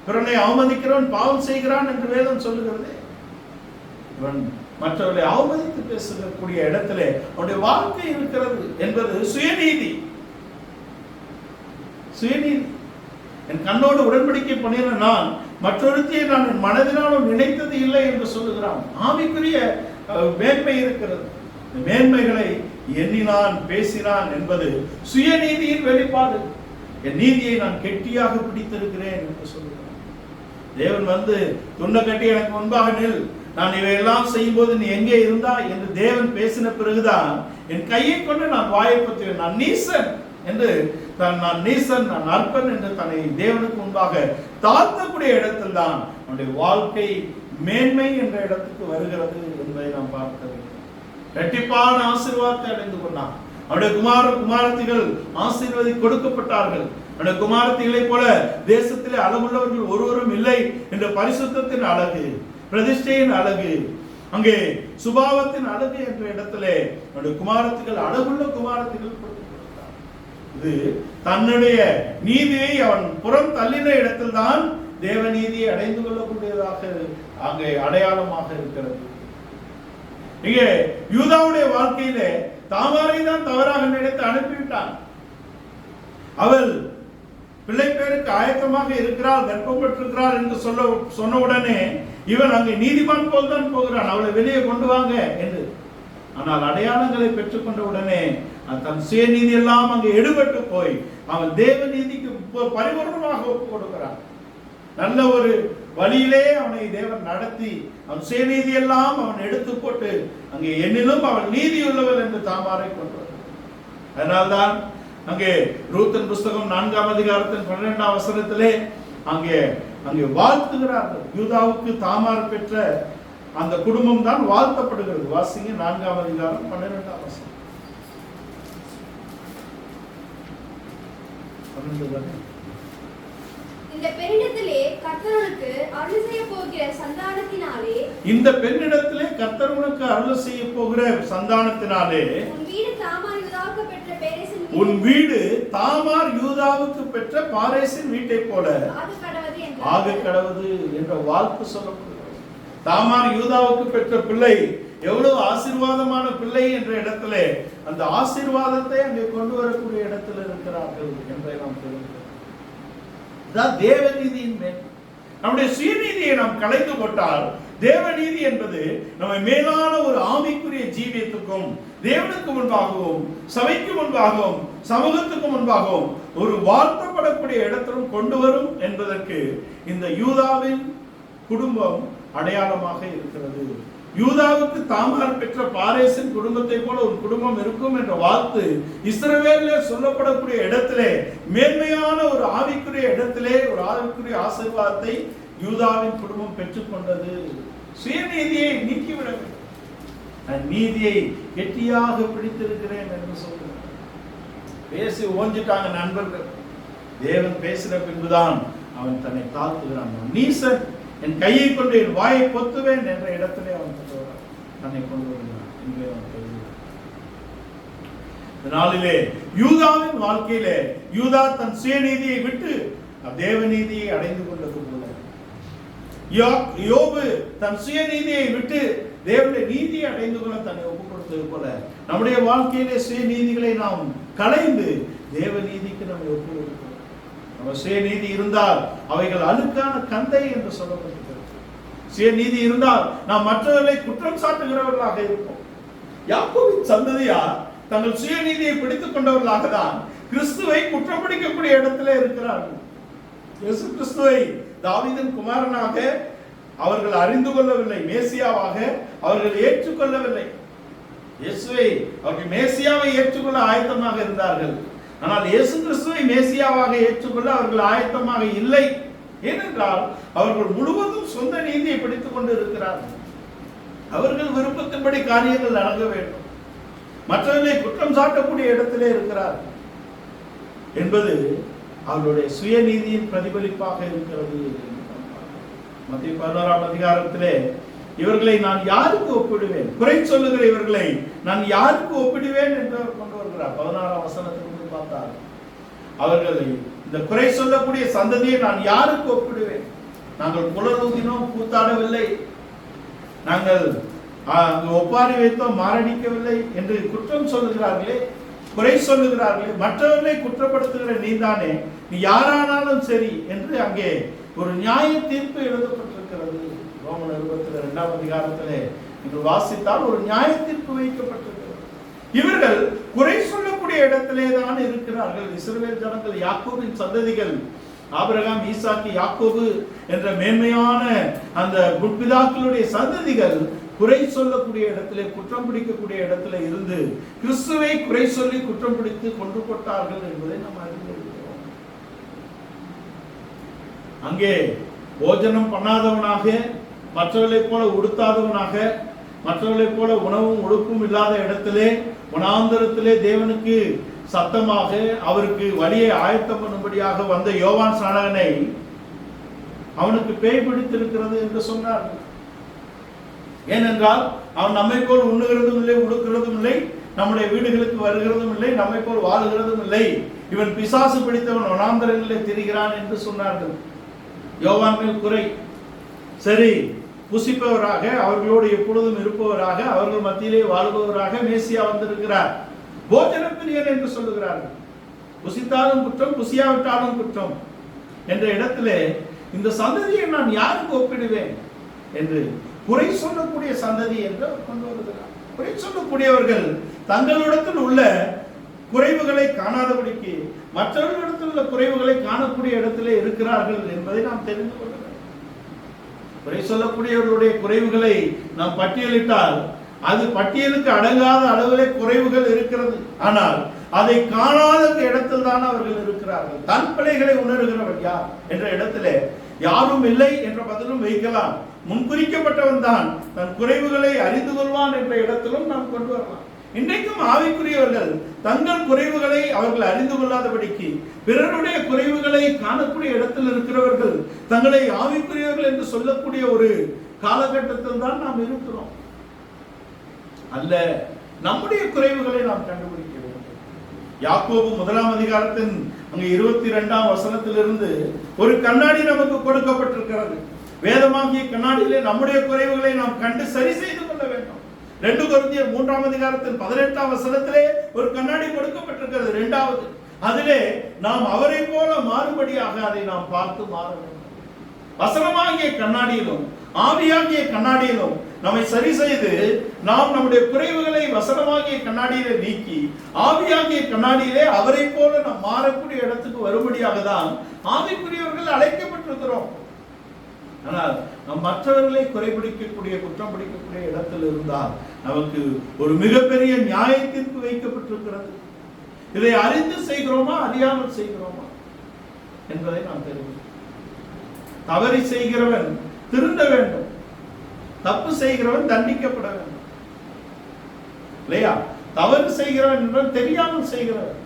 பிறனை அவமதிக்கிறவன் பாவம் செய்கிறான் என்று வேதம் சொல்லுகிறது. இவன் மற்றவர்களை அவமதித்து பேசக்கூடிய இடத்திலே அவனுடைய வாழ்க்கை இருக்கிறது என்பது சுயநீதி. சுயநீதி. என் கண்ணோடு உடன்படிக்கை பண்ணின நான் மற்றொருத்தியை நான் என் மனதினாலும் நினைத்தது இல்லை என்று சொல்லுகிறான். ஆவிக்குரிய மேன்மை இருக்கிறது. மேன்மைகளை எண்ணினான், பேசினான் என்பது சுயநீதியின் வெளிப்பாடு. என் நீதியை நான் கெட்டியாக பிடித்திருக்கிறேன் என்று சொல்லுகிறான். தேவன் வந்து துண்டை கட்டி எனக்கு முன்பாக நில், நான் இவையெல்லாம் செய்யும் போது நீ எங்கே இருந்தா என்று தேவன் பேசின பிறகுதான் என் கையை கொண்டு நான் வாயை பற்றுவேன். நான் நீசன் என்று நான் நீசன், நான் அற்பன் என்று தன்னை தேவனுக்கு முன்பாக தாழ்த்தக்கூடிய இடத்தில் தான் அவனுடைய வாழ்க்கை மேன்மை என்ற இடத்துக்கு வருகிறது என்பதை நாம் பார்க்க வேண்டும். இரட்டிப்பான ஆசீர்வாதத்தை அடைந்து கொண்டான். அவனுடைய குமாரத்திகள் ஆசீர்வாதி கொடுக்கப்பட்டார்கள். அவனுடைய குமாரத்திகளை போல தேசத்திலே அளவுள்ளவர்கள் ஒருவரும் இல்லை என்ற பரிசுத்தத்தின் அழகு, பிரதிஷ்டையின் அழகு, அங்கே சுபாவத்தின் அழகு என்ற இடத்திலே அவனுடைய குமாரத்திகள் அழகுள்ள குமாரத்திகள் கொடுக்கப்பட்டார். இது தன்னுடைய நீதியை அவன் புறம் தள்ளின இடத்தில் தான் தேவ நீதியை அடைந்து கொள்ளக்கூடியதாக அங்கே அடையாளமாக இருக்கிறது. இங்கே யூதாவுடைய வாழ்க்கையிலே தாமாரை தான் தவறாக நினைத்து அனுப்பிவிட்டான். அவள் பிள்ளை பேருக்கு ஆயத்தமாக இருக்கிறாள், கர்ப்பம் பெற்றிருக்கிறாள் என்று சொன்ன உடனே இவன் அங்கே நீதிமான் போல் தான் போகிறான், அவளை வெளியே கொண்டு வாங்க என்று. ஆனால் அடையாளங்களை பெற்றுக்கொண்ட உடனே தன் சுயநீதி எல்லாம் அங்கே எடுபட்டு போய் அவன் தேவ நீதிக்கு பரிபூர்ணமாக ஒப்பு கொடுக்கிறான். நல்ல ஒரு வழியிலே அவனை தேவன் நடத்தி அவன் சுயநீதி எல்லாம் அவன் எடுத்து போட்டு அங்கே என்னிலும் அவன் நீதி உள்ளவள் என்று தாமாரை கொண்டு வந்தார். அதனால்தான் அங்கே ரூத்தின் புஸ்தகம் 4ஆம் அதிகாரத்தின் 12ஆம் வசனத்திலே அங்கே வாழ்த்துகிறார்கள். யூதாவுக்கு தாமார் பெற்ற அந்த குடும்பம் தான் வாழ்த்தப்படுகிறது. வாசிங்க 4ஆம் அதிகாரம் 12ஆம் வசனம். இந்த பெண்ணிடத்திலே கர்த்தருக்கு அருள் செய்ய போகிற சந்தானத்தினாலே, இந்த பெண்ணிடத்திலே கர்த்தர் உனக்கு அருள் செய்ய போகிற சந்தானத்தினாலே உன் வீடு தாமார் யூதாவுக்கு பெற்ற பாரேசின் வீட்டை போல ஆக கடவது என்ற வாழ்த்து சொல்லப்படுகிறது. தாமார் யூதாவுக்கு பெற்ற பிள்ளை எவ்வளவு ஆசீர்வாதமான பிள்ளை என்ற இடத்திலே அந்த ஆசீர்வாதத்தை அங்கே கொண்டு வரக்கூடிய இடத்தில் இருக்கிறார்கள் என்பதை நாம் தெரிந்து தேவ நீதியின் மேல் நம்முடைய சுயநீதியை நாம் கலைந்து போட்டால் தேவநீதி என்பது நம்ம மேலான ஒரு ஆவிக்குரிய ஜீவியத்துக்கும் தேவனுக்கு முன்பாகவும் சபைக்கு முன்பாகவும் சமூகத்துக்கு முன்பாகவும் ஒரு வாழ்த்தப்படக்கூடிய இடத்திலும் கொண்டு வரும் என்பதற்கு இந்த யூதாவின் குடும்பம் அடையாளமாக இருக்கிறது. யூதாவுக்கு தாமார் பெற்ற பாரேசின் குடும்பத்தை போல ஒரு குடும்பம் இருக்கும் என்ற வார்த்தை இஸ்ரவேலிலே சொல்லப்படக்கூடிய இடத்திலே மேன்மையான ஒரு ஆவிக்குரிய இடத்திலே ஒரு ஆவிக்குரிய ஆசீர்வாதத்தை யூதாவின் குடும்பம் பெற்றுக்கொண்டது. சுயநீதியை நீக்கிவிட வேண்டும். நீதியை கெட்டியாக பிடித்திருக்கிறேன் என்று சொல்கிறார். பேசி ஓஞ்சிட்டாங்க நண்பர்கள். தேவன் பேசின பின்புதான் அவன் தன்னை தாழ்த்துகிறான். நீசன், என் கையை கொண்டு என் வாயை பொத்துவேன் என்ற இடத்திலே அவன் தன்னை கொண்டு வருகிறான். இந்த நாளிலே யூதாவின் வாழ்க்கையிலே யூதா தன் சுயநீதியை விட்டு தேவநீதியை அடைந்து கொண்டது போல, யோபு தன் சுயநீதியை விட்டு தேவனுடைய நீதியை அடைந்து கொள்ள தன்னை ஒப்புக் கொடுத்தது போல நம்முடைய வாழ்க்கையிலே சுயநீதிகளை நாம் களைந்து தேவ நீதிக்கு நம்ம ஒப்புக் கொடுக்கிறோம். நம்ம சுயநீதி இருந்தால் அவைகள் அழுக்கான கந்தை என்று சொல்லப்பட்டிருக்கிறது. சுயநீதி இருந்தால் நாம் மற்றவர்களை குற்றம் சாட்டுகிறவர்களாக இருப்போம். யாக்கோபின் சந்ததியார் தங்கள் சுயநீதியை பிடித்துக் கொண்டவர்களாக தான் கிறிஸ்துவை குற்றம் பிடிக்கக்கூடிய இடத்திலே இருக்கிறார்கள். இயேசு கிறிஸ்துவை தாவீதின் குமாரனாக அவர்கள் அறிந்து கொள்ளவில்லை, மேசியாவாக அவர்கள் ஏற்றுக்கொள்ளவில்லை. இயேசுவை அவர்கள் மேசியாவை ஏற்றுக்கொள்ள ஆயத்தமாக இருந்தார்கள். ஆனால் இயேசு கிறிஸ்துவை மேசியாவாக ஏற்றுக்கொள்ள அவர்கள் ஆயத்தமாக இல்லை. ஏனென்றால் அவர்கள் முழுவதும் சொந்த நீதியை பிடித்துக் கொண்டு இருக்கிறார்கள். அவர்கள் விருப்பத்தின்படி காரியங்கள் நடக்க வேண்டும், மற்றவர்களை குற்றம் சாட்டக்கூடிய இடத்திலே இருக்கிறார்கள் என்பது அவர்களுடைய சுயநீதியின் பிரதிபலிப்பாக இருக்கிறது. மத்திய 11ஆம் அதிகாரத்திலே இவர்களை நான் யாருக்கு ஒப்பிடுவேன், குறை சொல்லுகிற இவர்களை நான் யாருக்கு ஒப்பிடுவேன் என்று கொண்டு வருகிறார். 16ஆம் வசனத்திலிருந்து பார்த்தார், அவர்களை இந்த குறை சொல்லக்கூடிய சந்ததியை நான் யாருக்கு ஒப்பிடுவேன்? நாங்கள் குளரூதினோம், கூத்தாடவில்லை, நாங்கள் ஒப்பாரி வைத்தோம், மாரடிக்கவில்லை என்று குற்றம் சொல்லுகிறார்களே, குறை சொல்லுகிறார்களே, மற்றவர்களை குற்றப்படுத்துகிற நீதானே, நீ யாரானாலும் சரி என்று அங்கே ஒரு நியாய தீர்ப்பு எழுதப்பட்டிருக்கிறது. ரோமர் 22ஆம் அதிகாரத்திலே நீங்கள் வாசித்தால் ஒரு நியாய தீர்ப்பு வைக்கப்பட்டிருக்கிறது. இவர்கள் குறை சொல்லக்கூடிய இடத்திலே தான் இருக்கிறார்கள். இஸ்ரவேல் ஜனங்கள், யாக்கோபின் சந்ததிகள், ஆபிரகாம், ஈசாக்கு, யாக்கோபு என்ற மேன்மையான அந்த குட்பிதாக்களுடைய சந்ததிகள் குறை சொல்லக்கூடிய இடத்திலே, குற்றம் பிடிக்கக்கூடிய இடத்திலே இருந்து கிறிஸ்துவை குறை சொல்லி குற்றம் பிடித்து கொண்டு போட்டார்கள் என்பதை நாம் அறிந்திருக்கிறோம். அங்கே போஜனம் பண்ணாதவனாக, மற்றவர்களைப் போல உடுத்தாதவனாக, மற்றவர்களைப் போல உணவும் உடுப்பும் இல்லாத இடத்திலே வனாந்தரத்திலே தேவனுக்கு சத்தமாக அவருக்கு வழியை ஆயத்தம் பண்ணும்படியாக வந்த யோவான் ஸ்நானகனை அவனுக்கு பேய் பிடித்திருக்கிறது என்று சொன்னார்கள். ஏனென்றால் அவன் நம்மை போல் உண்ணுகிறதும் இல்லை, உடுக்கிறதும் இல்லை, நம்முடைய வீடுகளுக்கு வருகிறதும் இல்லை, நம்மை போல் வாழுகிறதும் இல்லை, இவன் பிசாசு பிடித்தவன் வனாந்தரங்களிலே திரிகிறான் என்று சொன்னார்கள். யோவான் மேல் குறை. சரி, புசிப்பவராக, அவர்களோடு எப்பொழுதும் இருப்பவராக, அவர்கள் மத்தியிலே வாழ்பவராக மேசியா வந்திருக்கிறார். போஜன பிரியன் என்று சொல்லுகிறார்கள். புசித்தாலும் குற்றம், புசியாவிட்டாலும் குற்றம் என்ற இடத்திலே இந்த சந்ததியை நான் யாருக்கு ஒப்பிடுவேன் என்று குறை சொல்லக்கூடிய சந்ததி என்று கொண்டு வருகிறார். குறை சொல்லக்கூடியவர்கள் தங்களிடத்தில் உள்ள குறைவுகளை காணாதபடிக்கு மற்றவர்களிடத்தில் உள்ள குறைவுகளை காணக்கூடிய இடத்திலே இருக்கிறார்கள் என்பதை நாம் தெரிந்து கொள்ள வேண்டும். குறை சொல்லக்கூடியவர்களுடைய குறைவுகளை நாம் பட்டியலிட்டால் அது பட்டியலுக்கு அடங்காத அளவிலே குறைவுகள் இருக்கிறது. ஆனால் அதை காணாத இடத்தில் தான் அவர்கள் இருக்கிறார்கள். தன் பிழைகளை உணர்கிறவன் யார் என்ற இடத்திலே யாரும் இல்லை என்ற பதிலும் வைக்கலாம். முன்குறிக்கப்பட்டவன் தான் தன் குறைவுகளை அறிந்து கொள்வான் என்ற இடத்திலும் நாம் கொண்டு வரலாம். இன்றைக்கும் ஆவிக்குரியவர்கள் தங்கள் குறைவுகளை அவர்கள் அறிந்து கொள்ளாதபடிக்கு பிறருடைய குறைவுகளை காணக்கூடிய இடத்தில் இருக்கிறவர்கள் தங்களை ஆவிக்குரியவர்கள் என்று சொல்லக்கூடிய ஒரு காலகட்டத்தில் தான் நாம் இருக்கிறோம். அல்ல, நம்முடைய குறைவுகளை நாம் கண்டுபிடிக்க வேண்டும். யாக்கோபு 1ஆம் அதிகாரத்தின் அங்கு 22ஆம் வசனத்திலிருந்து ஒரு கண்ணாடி நமக்கு கொடுக்கப்பட்டிருக்கிறது. வேதமாகிய கண்ணாடியிலே நம்முடைய குறைவுகளை நாம் கண்டு சரி செய்து கொள்ள வேண்டும். 2 கொரிந்தியர் 3ஆம் அதிகாரத்தின் 18ஆம் வசனத்திலே ஒரு கண்ணாடி கொடுக்கப்பட்டிருக்கிறது. 2வது அதிலே நாம் அவரை போல மாறுபடியாக அதை நாம் பார்த்து மாற வேண்டும். வசனமாகிய கண்ணாடியிலும் ஆவியாகிய கண்ணாடியிலும் நம்மை சரி செய்து நாம் நம்முடைய குறைவுகளை வசனமாகிய கண்ணாடியிலே நீக்கி ஆவியாகிய கண்ணாடியிலே அவரை போல நாம் மாறக்கூடிய இடத்துக்கு வரும்படியாக தான் ஆவிக்குரியவர்கள் அழைக்கப்பட்டிருக்கிறோம். ஆனால் நம் மற்றவர்களை குறைபிடிக்கக்கூடிய குற்றம் பிடிக்கக்கூடிய இடத்தில் இருந்தால் நமக்கு ஒரு மிகப்பெரிய நியாய தீர்ப்பு வைக்கப்பட்டிருக்கிறது. இதை அறிந்து செய்கிறோமா அறியாமல் செய்கிறோமா என்பதை நாம் தெரிந்து தவறி செய்கிறவன் திருந்த வேண்டும், தப்பு செய்கிறவன் தண்டிக்கப்பட வேண்டும் இல்லையா? தவறு செய்கிறவன் என்பவன் தெரியாமல் செய்கிறவன்,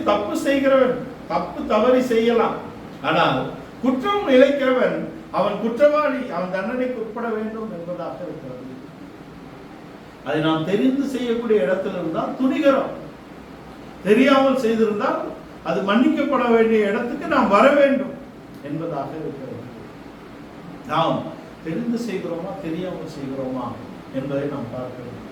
தப்பு செய்கிறவன் தவறி செய்யலாம், ஆனால் குற்றம் இழைக்கிறவன் அவன் குற்றவாளி, அவன் தண்டனைக்கு உட்பட வேண்டும் என்பதாக இருக்கிறது. அதை நாம் தெரிந்து செய்யக்கூடிய இடத்தில் இருந்தால் துணிகிறோம், தெரியாமல் செய்திருந்தால் அது மன்னிக்கப்பட வேண்டிய இடத்துக்கு நாம் வர வேண்டும் என்பதாக இருக்கிறது. நாம் தெரிந்து செய்கிறோமா தெரியாமல் செய்கிறோமா என்பதை நாம் பார்க்க வேண்டும்.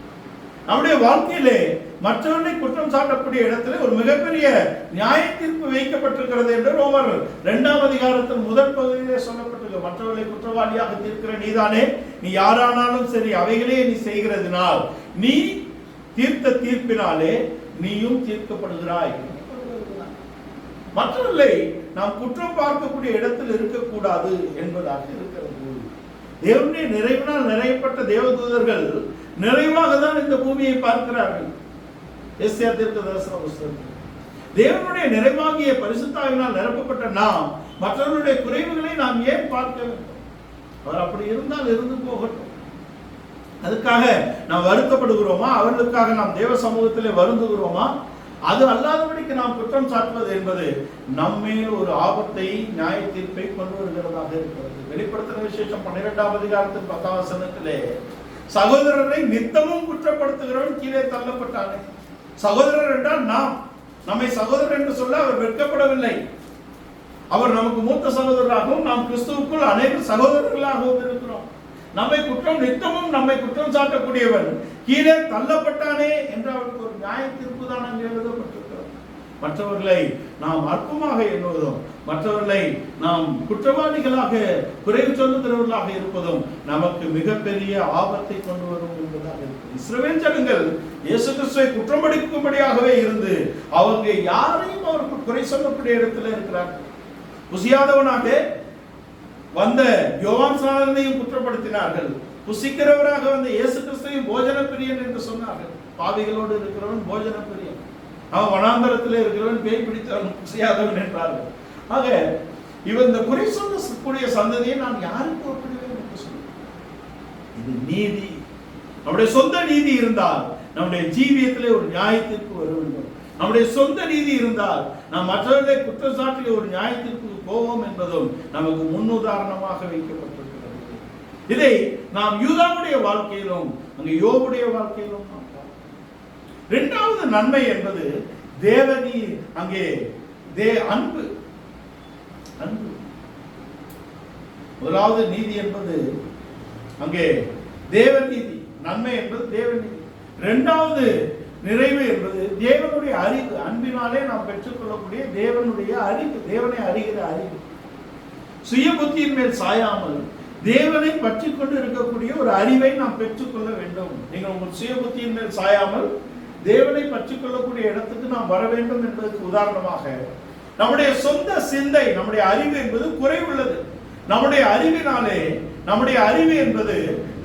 நம்முடைய வாழ்க்கையிலே மற்றவர்களை குற்றம் சாட்டக்கூடிய இடத்திலே ஒரு மிகப்பெரிய நியாய தீர்ப்பு வைக்கப்பட்டிருக்கிறது என்று ரோமர் 2ஆம் அதிகாரத்தின் முதல் பகுதியிலே சொல்லப்பட்டிருக்கு. மற்றவர்களை குற்றவாளியாக தீர்க்கிற நீதானே, நீ யாரானாலும் சரி அவைகளே நீ செய்கிறதுனால் நீ தீர்த்த தீர்ப்பினாலே நீயும் தீர்க்கப்படுகிறாய். மற்றவர்களை நாம் குற்றம் பார்க்கக்கூடிய இடத்தில் இருக்கக்கூடாது என்பதாக இருக்கிறது. தேவனுடைய நிறைவினால் நிறையப்பட்ட தேவதூதர்கள் நிறைவாக தான் இந்த பூமியை பார்க்கிறார்கள். எஸ்ஐயா தீர்க்கதரிசன புத்தகத்தில் தேவனுடைய நிறைவாகிய பரிசுத்தாவினால் நிரப்பப்பட்ட நாம் மற்றவர்களுடைய குறைவுகளை நாம் ஏன் பார்க்க வேண்டும்? அவர் அப்படி இருந்தால் இருந்து போகட்டும். அதுக்காக நாம் வருத்தப்படுகிறோமா? அவர்களுக்காக நாம் தேவ சமூகத்திலே வருந்துகிறோமா? அது அல்லாதபடிக்கு நாம் குற்றம் சாட்டுவது என்பது நம்மேல் ஒரு ஆபத்தை நியாய தீர்ப்பை கொண்டு வருகிறதாக இருக்கிறது. வெளிப்படுத்தின விசேஷம் 12ஆம் அதிகாரத்தின் 10ஆம் வசனத்திலே சகோதரரை நித்தமும் குற்றப்படுத்துகிறவன் கீழே தள்ளப்பட்டானே. சகோதரர் என்றால் நம்மை சகோதரர் என்று சொல்ல அவர் வெட்கப்படவில்லை. அவர் நமக்கு மூத்த சகோதரராகவும் நாம் கிறிஸ்துவுக்குள் அநேக சகோதரர்களாகவும் இருக்கிறோம். நம்மை குற்றம் சாட்டக்கூடியவன் கீழே தள்ளப்பட்டானே என்று அவருக்கு ஒரு நியாய தீர்ப்பு தான் அங்கே எழுதப்பட்டிருக்கிறது. மற்றவர்களை நாம் அற்பமாக எண்ணுவதும் மற்றவர்களை நாம் குற்றவாளிகளாக குறைவு சொல்லுகிறவர்களாக இருப்பதும் நமக்கு மிகப்பெரிய ஆபத்தை கொண்டு வரும் என்பதாக இருக்கிறது. இஸ்ரவேல் ஜனங்கள் இயேசு கிறிஸ்துவை குற்றமடிக்கும்படியாகவே இருந்து அவங்க யாரையும் அவருக்கு குறை சொல்லக்கூடிய இடத்துல இருக்கிறார்கள். புசியாதவனாக வந்த யோவான் ஸ்நானனையும் குற்றப்படுத்தினார்கள். புசிக்கிறவராக வந்த இயேசு கிறிஸ்துவையும் போஜன பிரியன் என்று சொன்னார்கள். பாவிகளோடு இருக்கிறவன் போஜன பிரியன், அவன் வனாந்தரத்தில் இருக்கிறவன் பேய் பிடித்தவன் புசியாதவன் என்றார்கள். ஆக இவன் இந்த குறை சொல்லக்கூடிய சந்ததியை நான் யாருக்கு ஒப்பிடுவேன் என்று சொல்லுவேன். இது நீதி. நம்முடைய சொந்த நீதி இருந்தால் நம்முடைய ஜீவியத்திலே ஒரு நியாய தீர்ப்பு வர வேண்டும். நம்முடைய சொந்த நீதி இருந்தால் நாம் மற்றவர்களை குற்றம் சாட்டி ஒரு நியாய தீர்ப்புக்கு போவோம் என்பதும் நமக்கு முன்னுதாரணமாக வைக்கப்பட்டிருக்கிறது. இதை நாம் யூதாவுடைய வாழ்க்கையிலும் அங்கே யோபுடைய வாழ்க்கையிலும் நாம் பார்க்கிறோம். 2வது நன்மை என்பது தேவனி, அங்கே அன்பு. முதலாவது நீதி என்பது அங்கே தேவநீதி, நன்மை என்பது தேவநீதி. 2வது நிறைவு என்பது தேவனுடைய அறிவு. அன்பினாலே நாம் பெற்றுக்கொள்ளக்கூடிய தேவனுடைய அறிவு, தேவனை அறிகிற அறிவு. சுய புத்தியின் மேல் சாயாமல் தேவனை பற்றி கொண்டு இருக்கக்கூடிய ஒரு அறிவை நாம் பெற்றுக்கொள்ள வேண்டும். நீங்கள் உங்கள் சுய புத்தியின் மேல் சாயாமல் தேவனை பற்றி கொள்ளக்கூடிய இடத்துக்கு நாம் வர வேண்டும் என்பதற்கு உதாரணமாக நம்முடைய சொந்த சிந்தை, நம்முடைய அறிவு என்பது குறைவுள்ளது. நம்முடைய அறிவினாலே, நம்முடைய அறிவு என்பது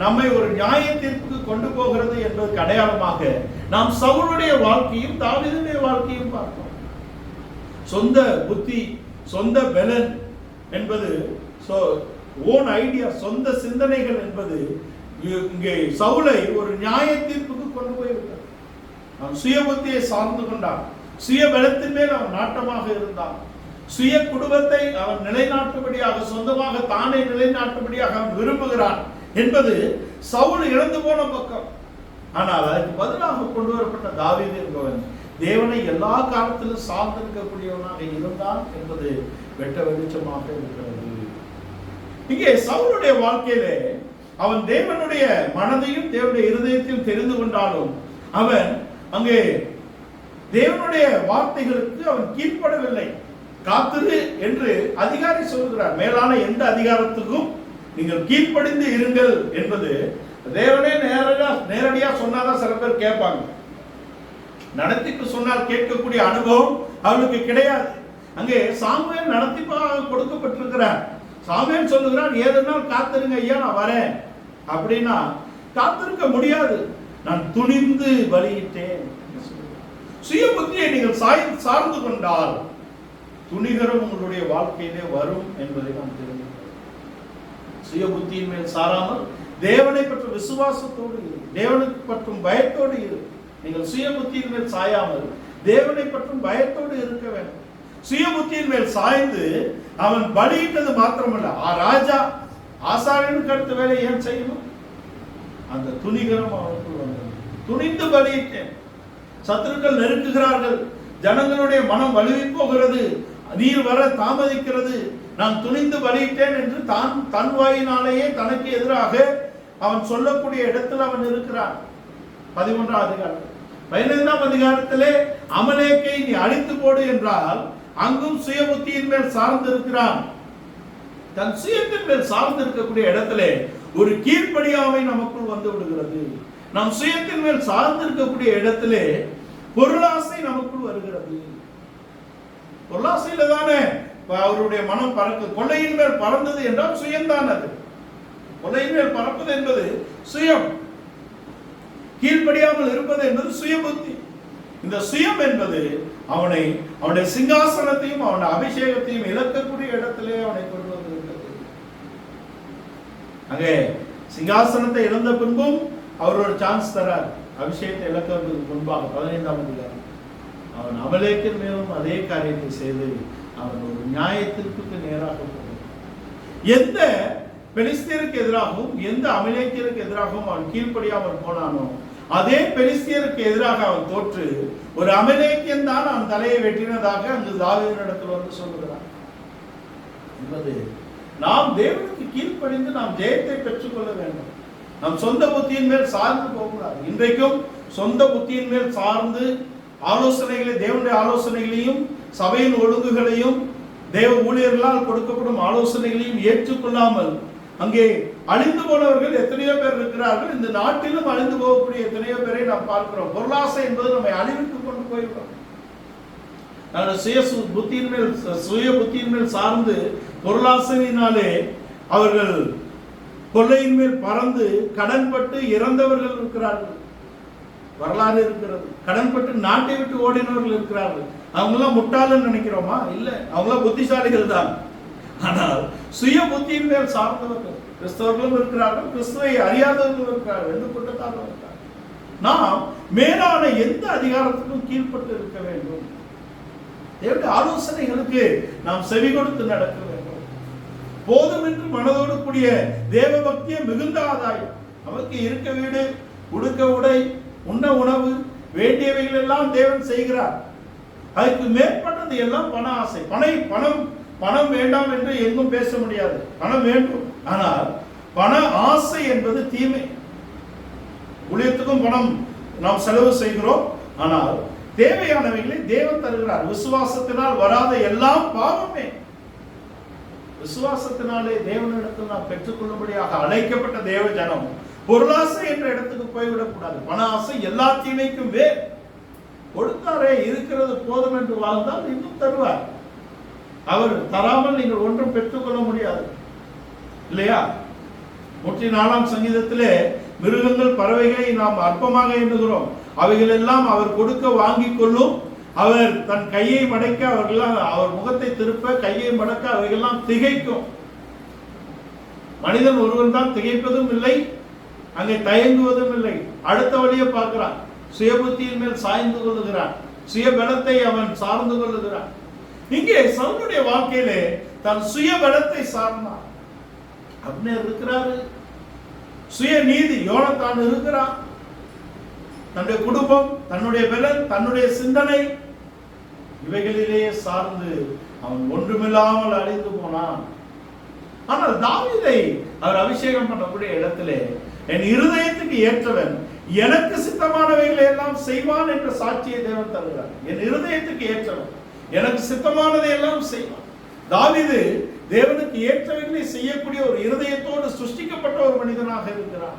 நம்மை ஒரு நியாய தீர்ப்புக்கு கொண்டு போகிறது என்பதற்கு அடையாளமாக நாம் சவுலுடைய வாழ்க்கையும் தாவீதுடைய வாழ்க்கையும் பார்ப்போம். சொந்த புத்தி, சொந்த பலன் என்பது, ஓன் ஐடியா, சொந்த சிந்தனைகள் என்பது இங்கே சவுலை ஒரு நியாய தீர்ப்புக்கு கொண்டு போயிருக்கிறார். அவன் சுய புத்தியை சார்ந்து கொண்டான், சுய பலத்தின் மேல் அவன் நாட்டமாக இருந்தான், சுய குடும்பத்தை அவன் நிலைநாட்டும்படியாக, சொந்தமாக தானே நிலைநாட்டும்படியாக அவன் விரும்புகிறான் என்பது சவுல் இழந்து போன பக்கம். ஆனால் அதற்கு பதிலாக கொண்டு வரப்பட்ட தாவீது என்பவன் தேவனை எல்லா காலத்திலும் சார்ந்திருக்கக்கூடியவனாக இருந்தான் என்பது வெட்ட வெளிச்சமாக இருக்கிறது. இங்கே சவுலுடைய வாழ்க்கையிலே அவன் தேவனுடைய மனதையும் தேவனுடைய இருதயத்தையும் தெரிந்து கொண்டாலும் அவன் அங்கே தேவனுடைய வார்த்தைகளுக்கு அவன் கீழ்ப்படவில்லை. காத்திரு என்று அதிகாரி சொல்கிறார். மேலான எந்த அதிகாரத்துக்கும் நீங்கள் கீழ்ப்படிந்து இருங்கள் என்பது தேவனே நேரடியா சொன்னாதான் சில பேர் கேட்பாங்க. நடத்திப்பு சொன்னால் கேட்கக்கூடிய அனுபவம் அவளுக்கு கிடையாது. அங்கே சாமுவேல் நடத்திப்பாக கொடுக்கப்பட்டிருக்கிறார். சாமுவேல் சொல்லுகிறார், ஏதனால் காத்திருங்க ஐயா, நான் வரேன் அப்படின்னா காத்திருக்க முடியாது. நான் துணிந்து பலியிட்டேன். சுய புத்தியை நீங்கள் சார்ந்து கொண்டால் துணிகரம் உங்களுடைய வாழ்க்கையிலே வரும் என்பதை நாம் தெரிந்து சுய புத்தியின் மேல் சாராமல் தேவனை பற்ற விசுவாசத்தோடு இரு, தேவனுக்கு பற்றும் பயத்தோடு இரு. நீங்கள் சுய புத்தியின் மேல் சாயாமல் தேவனை பற்றும் பயத்தோடு இருக்க வேண்டும். சுய புத்தியின் மேல் சாய்ந்து அவன் பலியிட்டது மாத்திரமல்ல, ராஜா ஆசாரியனுக்கு அடுத்த வேலை ஏன் செய்யணும்? அந்த துணிகரம் அவனுக்குள் வந்தது. துணிந்து பலியிட்டேன். சத்துருக்கள் நெருக்குகிறார்கள், ஜனங்களுடைய மனம் வலுவி போகிறது, நீர் வர தாமதிக்கிறது, நான் துணிந்து பலியிட்டேன் என்று தன் வாயினாலேயே தனக்கு எதிராக அவன் சொல்லக்கூடிய இடத்தில் அவன் இருக்கிறான். 11ஆம் அதிகாரம் 15ஆம் அதிகாரத்திலே அமலேக்கை நீ அழித்து போடு என்றால் அங்கும் சுய புத்தியின் மேல் சார்ந்து இருக்கிறான். தன் சுயத்தின் மேல் சார்ந்து இருக்கக்கூடிய இடத்திலே ஒரு கீழ்ப்படியாமை நமக்குள் வந்து விடுகிறது. நம் சுயத்தின் மேல் சார்ந்து இருக்கக்கூடிய இடத்திலே பொருளாசை நமக்குள் வருகிறது. பொருளாசையில தானே அவருடைய மனம் பறக்கு. கொள்ளையின் மேல் பறந்தது என்றால் சுயம்தான். அது கொள்ளையின் மேல் பறப்பது என்பது சுயம், கீழ்ப்படியாமல் இருப்பது என்பது சுய புத்தி. இந்த சுயம் என்பது அவனுடைய சிங்காசனத்தையும் அவனுடைய அபிஷேகத்தையும் இழக்கக்கூடிய இடத்திலே அவனை கொண்டு வந்திருக்கிறது. அங்கே சிங்காசனத்தை இழந்த பின்பும் அவர் ஒரு சான்ஸ் தரார். அபிஷேகத்தை இழக்கிறதுக்கு முன்பாக 15ஆம் அதிகாரம் அவன் அமலேக்கின் மேலும் அதே காரியத்தை செய்து அவன் ஒரு நியாயத்திற்கு நேராக போகிறான். எந்த பெலிஸ்தியருக்கு எதிராகவும் எந்த அமலேக்கியருக்கு எதிராகவும் அவன் கீழ்ப்படியாமல் போனானோ அதே பெலிஸ்தியருக்கு எதிராக அவன் தோற்று ஒரு அமலேக்கியன் தான் அவன் தலையை வெட்டினதாக அங்கு தாவீதினிடத்தில் வந்து சொல்லுகிறான். என்பது நாம் தேவனுக்கு கீழ்ப்படிந்து நாம் ஜெயத்தை பெற்றுக்கொள்ள வேண்டும். நம் சொந்த புத்தியின் மேல் சார்ந்து போகக்கூடாது. இன்றைக்கும் சொந்த புத்தியின் மேல் சார்ந்து ஆலோசனைகளை, தேவனுடைய ஆலோசனைகளையும் சபையின் ஒழுங்குகளையும் தேவ ஊழியர்களால் கொடுக்கப்படும் ஆலோசனைகளையும் ஏற்றுக்கொள்ளாமல் அங்கே அழிந்து போனவர்கள் எத்தனையோ பேர் இருக்கிறார்கள். இந்த நாட்டிலும் அழிந்து போகக்கூடிய எத்தனையோ பேரை நாம் பார்க்கிறோம். பொருளாசை என்பது நம்மை அழிவுக்கு கொண்டு போய்விடும். சுய புத்தியின் மேல் சார்ந்து பொருளாசையினாலே அவர்கள் கொள்ளையின் மேல் பறந்து கடன்பட்டு இறந்தவர்கள் இருக்கிறார்கள். வரலாறு இருக்கிறது. கடன்பட்டு நாட்டை விட்டு ஓடினவர்கள் இருக்கிறார்கள். அவங்களாம் முட்டாளன்னு நினைக்கிறோமா? இல்லை, அவங்களாம் புத்திசாலிகள் தான். ஆனால் சுய புத்தியின் மேல் சார்ந்தவர்கள் கிறிஸ்தவர்களும் இருக்கிறார்கள், கிறிஸ்துவை அறியாதவர்களும் இருக்கிறார்கள், ரெண்டு கூட்டத்தாரும் இருக்கிறார்கள். நாம் மேலான எந்த அதிகாரத்துக்கும் கீழ்பட்டு இருக்க வேண்டும். தேவனுடைய ஆலோசனைகளுக்கு நாம் செவி கொடுத்து நடக்க வேண்டும். போதும் என்று மனதோடு கூடிய தேவ பக்தியை மிகுந்த ஆதாயம். நமக்கு இருக்க வீடு, உடுக்க உடை, உண்ண உணவு, வேண்டியவைகள் எல்லாம் தேவன் செய்கிறார். அதுக்கு மேற்பட்டது எல்லாம் பண ஆசை. பணம் வேண்டாம் என்று எங்கும் பேச முடியாது. பணம் வேண்டும். ஆனால் பண ஆசை என்பது தீமை. ஊழியத்துக்கும் பணம் நாம் செலவு செய்கிறோம். ஆனால் தேவையானவைகளை தேவன் தருகிறார். விசுவாசத்தினால் வராத எல்லாம் பாவமே. விசுவாசத்தினாலே தேவனிடத்தில் நாம் பெற்றுக்கொள்ளும்படியாக அழைக்கப்பட்ட தேவ ஜனம் பொருளாசை என்ற இடத்துக்கு போய்விடக் கூடாது. பண ஆசை எல்லா தீமைக்கும் வேர். கொடுத்தாரே, இருக்கிறது போதும் என்று வாழ்ந்தால் இன்னும் தருவார். அவர் தராமல் நீங்கள் ஒன்றும் பெற்றுக்கொள்ள முடியாது, இல்லையா? 104ஆம் சங்கீதத்திலே மிருகங்கள் பறவைகளை நாம் அற்பமாக எண்ணுகிறோம், அவைகள் எல்லாம் அவர் கொடுக்க வாங்கிக் கொள்ளும். அவர் தன் கையை மடக்க அவர் முகத்தை திருப்ப கையை மடக்க அவைகள்லாம் திகைக்கும். மனிதன் ஒருவன் தான் திகைப்பதும் இல்லை, அங்கே தயங்குவதும் இல்லை. அடுத்த வழியை பார்க்கிறான். சுய புத்தியின் மேல் சாய்ந்து கொள்ளுகிறான். சுய பலத்தை அவன் சார்ந்து கொள்ளுகிறான். இங்கே சவுலுடைய வாழ்க்கையிலே தன் சுய பலத்தை சார்ந்தான். அப்னேர் இருக்கிறாரு, சுய நீதி யோனத்தான் இருக்கிறான். தன்னுடைய குடும்பம், தன்னுடைய பலன், தன்னுடைய சிந்தனை இவைகளிலேயே சார்ந்து அவன் ஒன்றுமில்லாமல் அழிந்து போனான். ஆனால் தாவீதை அவர் அபிஷேகம் பண்ணக்கூடிய இடத்திலே என் இருதயத்துக்கு ஏற்றவன் எனக்கு சித்தமானவைகளை எல்லாம் செய்வான் என்ற சாட்சியை தேவன் தருகிறார். என் இருதயத்துக்கு ஏற்றவன் எனக்கு சித்தமானதை எல்லாம் செய்வான். தாவீது தேவனுக்கு ஏற்றவைகளை செய்யக்கூடிய ஒரு இருதயத்தோடு சிருஷ்டிக்கப்பட்ட ஒரு மனிதனாக இருக்கிறார்.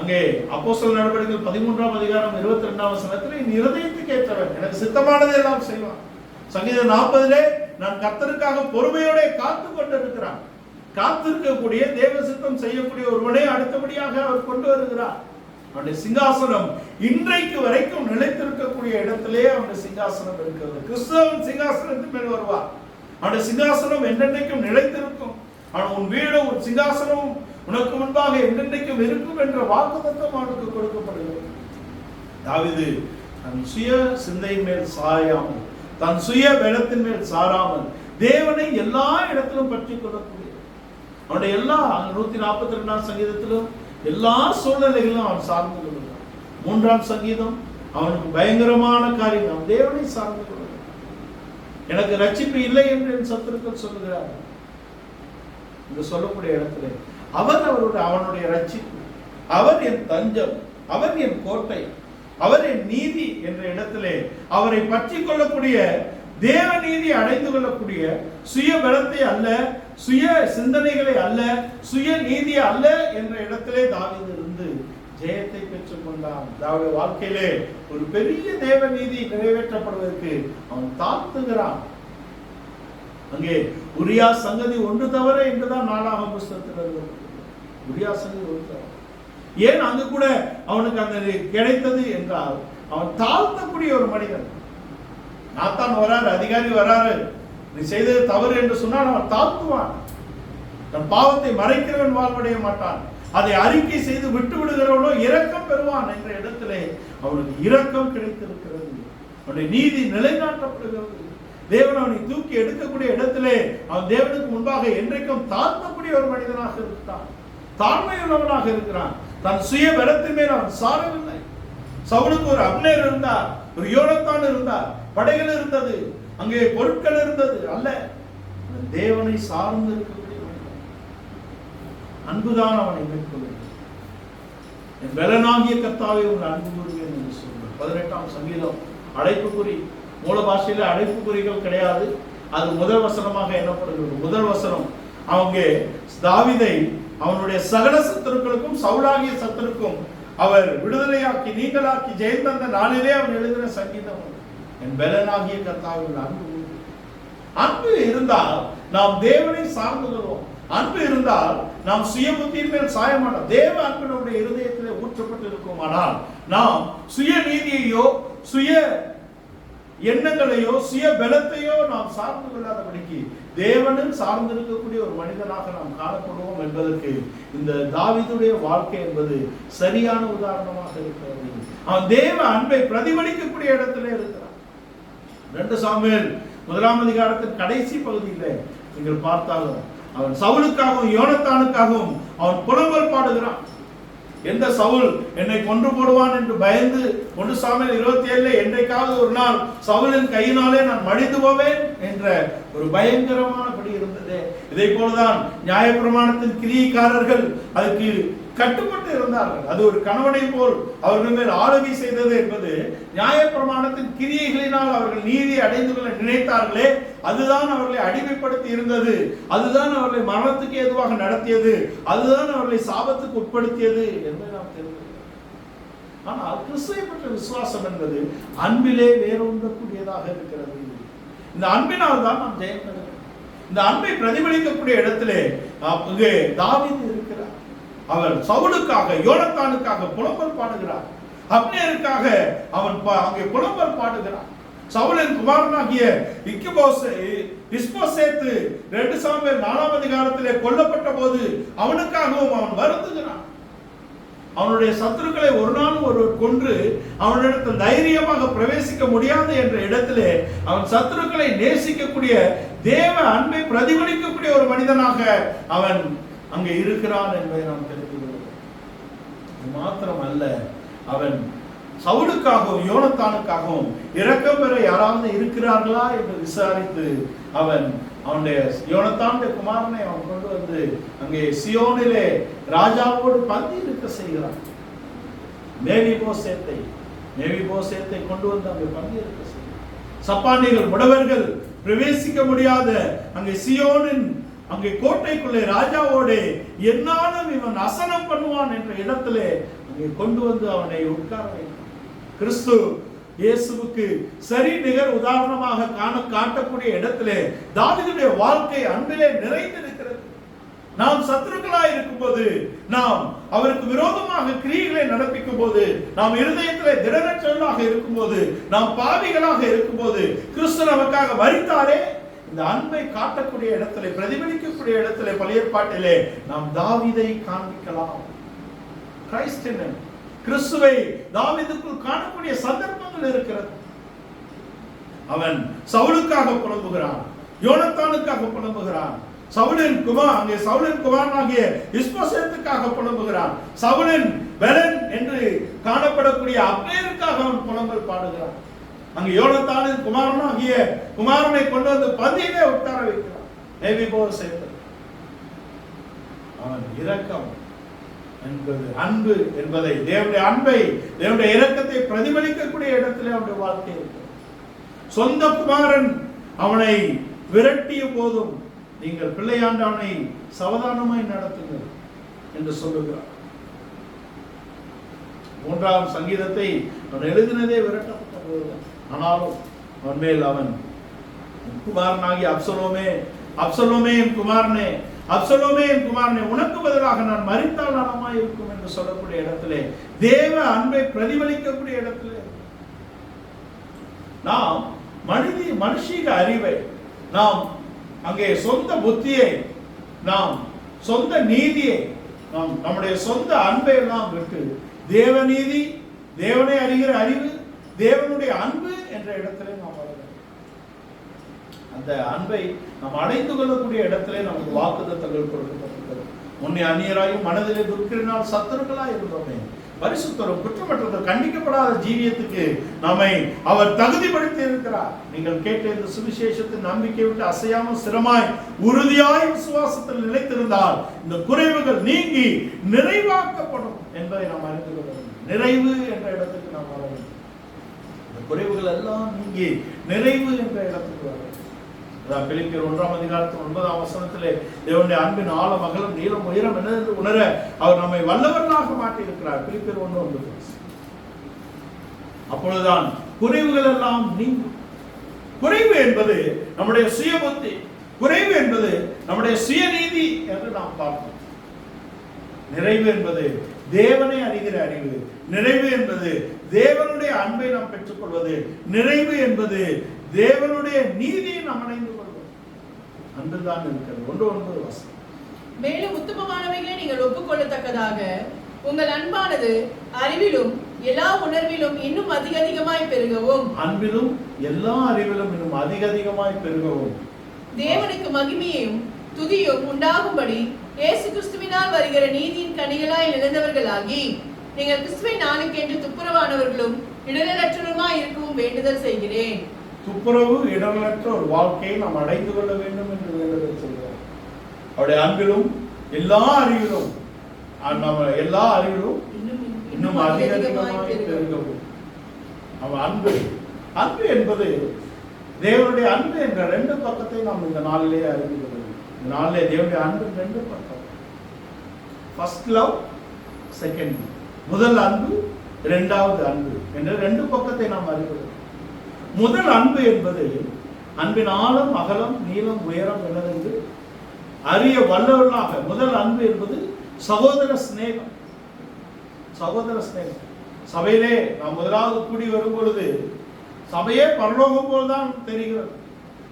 அங்கே அப்போஸ்தலர் நடவடிக்கைகள் 13ஆம் அதிகாரம் 22ஆம் வசனத்தில் என் இருதயத்துக்கு ஏற்றவன் எனக்கு சித்தமானதை எல்லாம் செய்வான். சங்கீதம் 40 நான் கர்த்தருக்காக பொறுமையோட காத்து கொண்டிருக்கிறான். காத்திருக்கக்கூடிய தேவ சித்தம் செய்யக்கூடிய ஒருவனை அடுத்தபடியாக அவர் கொண்டு வருகிறார். அவனுடைய சிங்காசனம் இன்றைக்கு வரைக்கும் நிலைத்திருக்கக்கூடிய இடத்திலே அவனுடைய சிங்காசனம் இருக்கிறது. கிறிஸ்துவின் சிங்காசனத்தின் மேல் வருவார். அவனுடைய சிங்காசனம் என்றென்றைக்கும் நிலைத்திருக்கும். அவன் உன் வீடு உன் சிங்காசனம் உனக்கு முன்பாக என்றென்றைக்கும் இருக்கும் என்ற வாக்குத்தத்தம் அவனுக்கு கொடுக்கப்படுகிறது. தாவீது தன் சுய சிந்தையின் மேல் சாயாமல், தன் சுய பலத்தின் மேல் சாராமல் தேவனை எல்லா இடத்திலும் பற்றி கொள்ளக்கூடிய அவனுடைய எல்லா 142ஆம் சங்கீதத்திலும் எல்லா சூழ்நிலைகளிலும் அவன் சார்ந்து கொள்கிறான். 3ஆம் சங்கீதம் அவனுக்கு பயங்கரமான காரியம், அவன் தேவனை சார்ந்து கொள்கிறான். எனக்கு ரட்சிப்பு இல்லை என்று என் சத்துருக்கள் சொல்லுகிறார் என்று சொல்லக்கூடிய இடத்துல அவனுடைய ரட்சிப்பு, அவர் என் தஞ்சம், அவர் என் கோட்டை, அவர் என் நீதி என்ற இடத்திலே அவரை பற்றி கொள்ளக்கூடிய தேவ நீதி அடைந்து கொள்ளக்கூடிய சுய பலத்தை அல்ல, சுய சிந்தனைகளை அல்ல, சுய நீதி அல்ல என்ற இடத்திலே தாவீது இருந்து ஜெயத்தை பெற்றுக் கொண்டான். தாவீது வாழ்க்கையிலே ஒரு பெரிய தேவ நீதி நிறைவேற்றப்படுவதற்கு அவன் தாழ்த்துகிறான். அங்கே உரியா சங்கதி ஒன்று தவிர என்றுதான் 4ஆம் புஸ்தகத்தில் உரியா சங்கதி ஒன்று தவிர. ஏன் அங்கு கூட அவனுக்கு அந்த கிடைத்தது என்றால் அவன் தாழ்த்தக்கூடிய ஒரு மனிதன். நாத்தான் வராரு, அதிகாரி வராரு, நீ செய்தது தவறு என்று சொன்னால் அவன் தாழ்த்துவான். தன் பாவத்தை மறைக்கிறவன் வாழ்வடைய மாட்டான். அதை அறிக்கை செய்து விட்டு விடுகிறவனோ இரக்கம் பெறுவான் என்ற இடத்திலே அவனுக்கு இரக்கம் கிடைத்திருக்கிறது. அவனுடைய நீதி நிலைநாட்டப்படுகிறது. தேவன் அவனை தூக்கி எடுக்கக்கூடிய இடத்திலே அவன் தேவனுக்கு முன்பாக என்றைக்கும் தாழ்த்தக்கூடிய ஒரு மனிதனாக இருக்கிறான். தாழ்மையுள்ளவனாக இருக்கிறான். தன் சுய பலத்தின் மேல் அவன் சாரவில்லை. சவுலுக்கு ஒரு அப்னேர் இருந்தார், ஒரு யோனத்தான் இருந்தார், படைகள் இருந்தது, அங்கே பொருட்கள் இருந்தது அல்ல, தேவனை சார்ந்து இருக்கக்கூடிய அன்புதான் அவனை மேற்கொள்ளும். என் பலனாகிய கர்த்தாவே உங்கள் அன்பு கூறுவேன் என்று சொல்றார். 18ஆம் சங்கீதம் அழைப்புக்குறி, மூல பாஷையில அழைப்புக்குறிகள் கிடையாது. அது முதல் வசனமாக எண்ணப்படுகிறது. முதல் வசனம் அவங்க தாவீதை அவனுடைய சகல சத்துருக்களுக்கும் சவுலாகிய சத்துருக்கும் அவர் விடுதலையாக்கி நீங்களாக்கி ஜெயம் தந்த நாளிலே அவன் எழுதின சங்கீதம். என் பலனாகிய கர்த்தாவின் அன்பு. அன்பு இருந்தால் நாம் தேவனை சார்ந்து கொள்வோம். அன்பு இருந்தால் நாம் சுய புத்தியின் மேல் சாய மாட்டோம். தேவ அன்பு நம்முடைய இருதயத்திலே ஊற்றப்பட்டு இருக்கும். ஆனால் நாம் சுய நீதியையோ சுய எண்ணங்களையோ சுய பலத்தையோ நாம் சார்ந்து கொள்ளாதபடிக்கு தேவனும் சார்ந்திருக்கக்கூடிய ஒரு மனிதனாக நாம் காணப்படுவோம் என்பதற்கு இந்த தாவீதுடைய வாழ்க்கை என்பது சரியான உதாரணமாக இருக்கிறது. அவன் தேவ அன்பை பிரதிபலிக்கக்கூடிய இடத்திலே இருக்கிறான். 2 சாமுவேல் 1ஆம் அதிகாரத்தின் கடைசி பகுதியில் நீங்கள் பார்த்தாலும் அவன் சவுலுக்காகவும் யோனத்தானுக்காகவும் அவன் புலம்பல் பாடுகிறான். எந்த சவுல் என்னை கொன்று போடுவான் என்று பயந்து 1 சாமுவேல் 27 என்றைக்காவது ஒரு நாள் சவுலின் கையினாலே நான் மடிந்து போவேன் என்ற ஒரு பயங்கரமான படி இருந்தது. இதை போலதான் நியாயப்பிரமாணத்தின் கிரியைக்காரர்கள் அதுக்கு கட்டுப்பட்டு இருந்தார்கள். அது ஒரு கணவனை போல் அவர்கள் மேல் ஆளுகை செய்தது என்பது நியாயப்பிரமாணத்தின் கிரியைகளினால் அவர்கள் நீதி அடைந்து கொள்ள நினைத்தார்களே, அதுதான் அவர்களை அடிமைப்படுத்தி இருந்தது, அதுதான் அவர்களை மரணத்துக்கு ஏதுவாக நடத்தியது, அதுதான் அவர்களை சாபத்துக்கு உட்படுத்தியது என்பதை நாம் தெரிந்து. ஆனால் கிறிஸ்துவை பற்ற விசுவாசம் என்பது அன்பிலே வேரூன்றக்கூடியதாக இருக்கிறது. இந்த அன்பினால் தான் நாம் ஜெயம் பெறுகிறோம். இந்த அன்பை பிரதிபலிக்கக்கூடிய இடத்திலே இங்கே தாவீது இருக்கிறார். அவர் சவுலுக்காக யோனத்தானுக்காக புலம்பல் பாடுகிறார். அப்னேருக்காக அவன் அங்கே புலம்பல் பாடுகிறான். சவுலின் குமாரனாகிய இஸ்போசேத்து 2 சாமுவேல் 4ஆம் அதிகாரத்திலே கொல்லப்பட்ட போது அவனுக்காகவும் அவன் வருந்துகிறான். அவனுடைய சத்துருக்களை ஒரு நாளும் ஒருவர் கொன்று அவனிடத்தில் தைரியமாக பிரவேசிக்க முடியாது என்ற இடத்திலே அவன் சத்துருக்களை நேசிக்கக்கூடிய தேவ அன்பை பிரதிபலிக்கக்கூடிய ஒரு மனிதனாக அவன் அங்கே இருக்கிறான் என்பதை நாம் தெரிந்து கொள்கிறோம். மாத்திரம் அல்ல, அவன் சவுலுக்காகவும் யோனத்தானுக்காகவும் இரக்கம் பெற யாராவது இருக்கிறார்களா என்று விசாரித்து அவனுடைய யோனத்தானுடைய குமாரனை அவன் கொண்டு வந்து அங்கே சியோனிலே ராஜாவோடு பந்தி இருக்க செய்கிறான். மேவிபோசேத்தை கொண்டு வந்து அங்கே பந்தி இருக்க செய்கிறான். சப்பானிகள் முடவர்கள் பிரவேசிக்க முடியாத அங்கே சியோனின் அங்கே கோட்டைக்குள்ளே ராஜாவோடு என்னாலும் இவன் அசனம் பண்ணுவான் என்ற இடத்திலே அங்கே கொண்டு வந்து அவனை உட்கார வைத்தான். கிறிஸ்து இயேசுவுக்கு சரி நிகர் உதாரணமாக காட்டக்கூடிய இடத்திலே தாவீதுடைய வாழ்க்கை அன்பிலே நிறைந்திருக்கிறது. நாம் சத்துருக்களாய் இருக்கும்போது, நாம் அவருக்கு விரோதமாக கிரியைகளை நடப்பிக்கும் போது, நாம் இருதயத்திலே திடனற்றவர்களாக இருக்கும்போது, நாம் பாவிகளாக இருக்கும்போது கிறிஸ்து நமக்காக மரித்தாரே. இந்த அன்பை காட்டக்கூடிய இடத்திலே, பிரதிபலிக்கக்கூடிய இடத்திலே பழைய ஏற்பாட்டிலே நாம் தாவீதை காண்பிக்கலாம். கிறிஸ்துவை தாவீதுக்குள் காணக்கூடிய சந்தர்ப்பங்கள் இருக்கிறது. அவன் சவுலுக்காக புலம்புகிறான், யோனத்தானுக்காக புலம்புகிறான், சவுலின் குமாரனாகிய இஸ்போசேத்துக்காக புலம்புகிறான், சவுலின் பெலன் என்று காணப்படக்கூடிய அப்னேருக்காக அவன் புலம்பல் பாடுகிறான். அங்கு யோனத்தானின் குமாரனை கொண்டு வந்து பந்தியிலே உட்கார வைக்கிறான். மேவிபோசேத் அவன் இரக்கம் என்பது அன்பு என்பதை, தேவனுடைய அன்பை, தேவனுடைய இரக்கத்தை பிரதிபலிக்கக்கூடிய இடத்திலே அவனுடைய வாழ்க்கை இருக்கு. சொந்த குமாரன் அவனை விரட்டிய போதும் நீங்கள் பிள்ளையாண்டவனை சாவதானமாய் நடத்துங்கள் என்று சொல்லுகிறார். 3ஆம் சங்கீதத்தை அவன் எழுதினதே விரட்டப்பட்ட போதுதான். ஆனாலும் அவன் மேல் அவன் குமாரனாகி அப்சலோமே என் குமாரனே, உனக்கு பதிலாக நான் மரித்தால் நலமாய் இருக்கும் என்று சொல்லக்கூடிய இடத்திலே, தேவ அன்பை பிரதிபலிக்கக்கூடிய இடத்திலே நாம் மனுஷீக அறிவை, நாம் அங்கே சொந்த புத்தியை, நாம் சொந்த நீதியை, நாம் நம்முடைய சொந்த அன்பை எல்லாம் விட்டு தேவநீதி, தேவனை அறிகிற அறிவு, தேவனுடைய அன்பு என்ற இடத்திலே நாம் அந்த அன்பை நாம் அடைந்து கொள்ளக்கூடிய இடத்திலே நமக்கு வாக்குத்தத்தங்கள் கொடுக்கப்பட்டிருக்கிறது. முன்னே அந்நியராயும் மனதிலே துர்க்கினால் சத்துருக்களாய் இருந்தோமே, பரிசுத்தரும் குற்றமற்ற கண்டிக்கப்படாத ஜீவியத்துக்கு நம்மை அவர் தகுதிப்படுத்தி இருக்கிறார். நீங்கள் கேட்ட இந்த சுவிசேஷத்தின் நம்பிக்கை விட்டு அசையாமல் ஸ்திரமாய் உறுதியாய் விசுவாசத்தில் நிலைத்திருந்தால் இந்த குறைவுகள் நீங்கி நிறைவாக்கப்படும் என்பதை நாம் அறிந்து கொள்ள வேண்டும். நிறைவு என்ற இடத்துக்கு நாம் வர வேண்டும். இந்த குறைவுகள் எல்லாம் நீங்கி நிறைவு என்ற இடத்துக்கு வர வேண்டும். பிலிப்பியர் 1ஆம் அதிகாரத்தில் 9ஆம் வசனத்திலே தேவனுடைய அன்பின் ஆழம் அகலம் நீளம் உயரம் என்று உணர அவர் நம்மை வல்லவர்களாக மாற்றி இருக்கிறார். பிலிப்பியர் 1:9. அப்பொழுதுதான் குறைவுகள் எல்லாம் நீங்கும். குறைவு என்பது நம்முடைய சுய புத்தி, குறைவு என்பது நம்முடைய சுயநீதி என்று நாம் பார்ப்போம். நிறைவு என்பது தேவனை அறிகிற அறிவு, நிறைவு என்பது தேவனுடைய அன்பை நாம் பெற்றுக்கொள்வது, நிறைவு என்பது தேவனுடைய நீதியை நாம் அடைந்து கொள்வது. அன்புதான் இருக்கிறது. 1:9 வசனம். மேலும் உத்தமமானவைகளை நீங்கள் ஒப்புக்கொள்ளத்தக்கதாக உங்கள் அன்பானது அறிவிலும் எல்லா உணர்விலும் இன்னும் அதிகமாய் பெருகவும், அன்பிலும் எல்லா அறிவிலும் இன்னும் அதிகமாய் பெருகவும், தேவனுக்கு மகிமையும் துதியும் உண்டாகும்படி இயேசு கிறிஸ்துவினால் வருகிற நீதியின் கனிகளாய் நிலைந்தவர்களாகி நீங்கள் கிறிஸ்துவின் நாளுக்கென்று துப்புரவானவர்களும் இடரலற்றவருமாய் இருக்கவும் வேண்டுதல் செய்கிறேன். துப்புரவு இடரலற்ற ஒரு வாழ்க்கையை நாம் அடைந்து கொள்ள வேண்டும் என்று வேண்டுதல் செய்கிறார். அவருடைய அன்பிலும் எல்லா அறிவிலும் இன்னும் அதிகமாய் பெருகவும். அவன் அன்பு என்பது தேவனுடைய அன்பு என்ற 2 பக்கத்தை நாம் இந்த நாளிலே அறிந்து கொள்ள வேண்டும். இந்த நாளிலே தேவனுடைய அன்பு 2 பக்கம். ஃபர்ஸ்ட் லவ், செகண்ட் முதல் அன்பு, இரண்டாவது அன்பு என்ற 2 பக்கத்தை நாம் அறிந்து. முதல் அன்பு என்பது அன்பின் ஆழம் அகலம் நீளம் உயரம் என்னதென்று அறிய வல்லவர்களாக. முதல் அன்பு என்பது சகோதர சிநேகம். சபையிலே நாம் முதலாவது கூடி வரும் பொழுது சபையே பரலோகம் போல்தான் தெரிகிறது.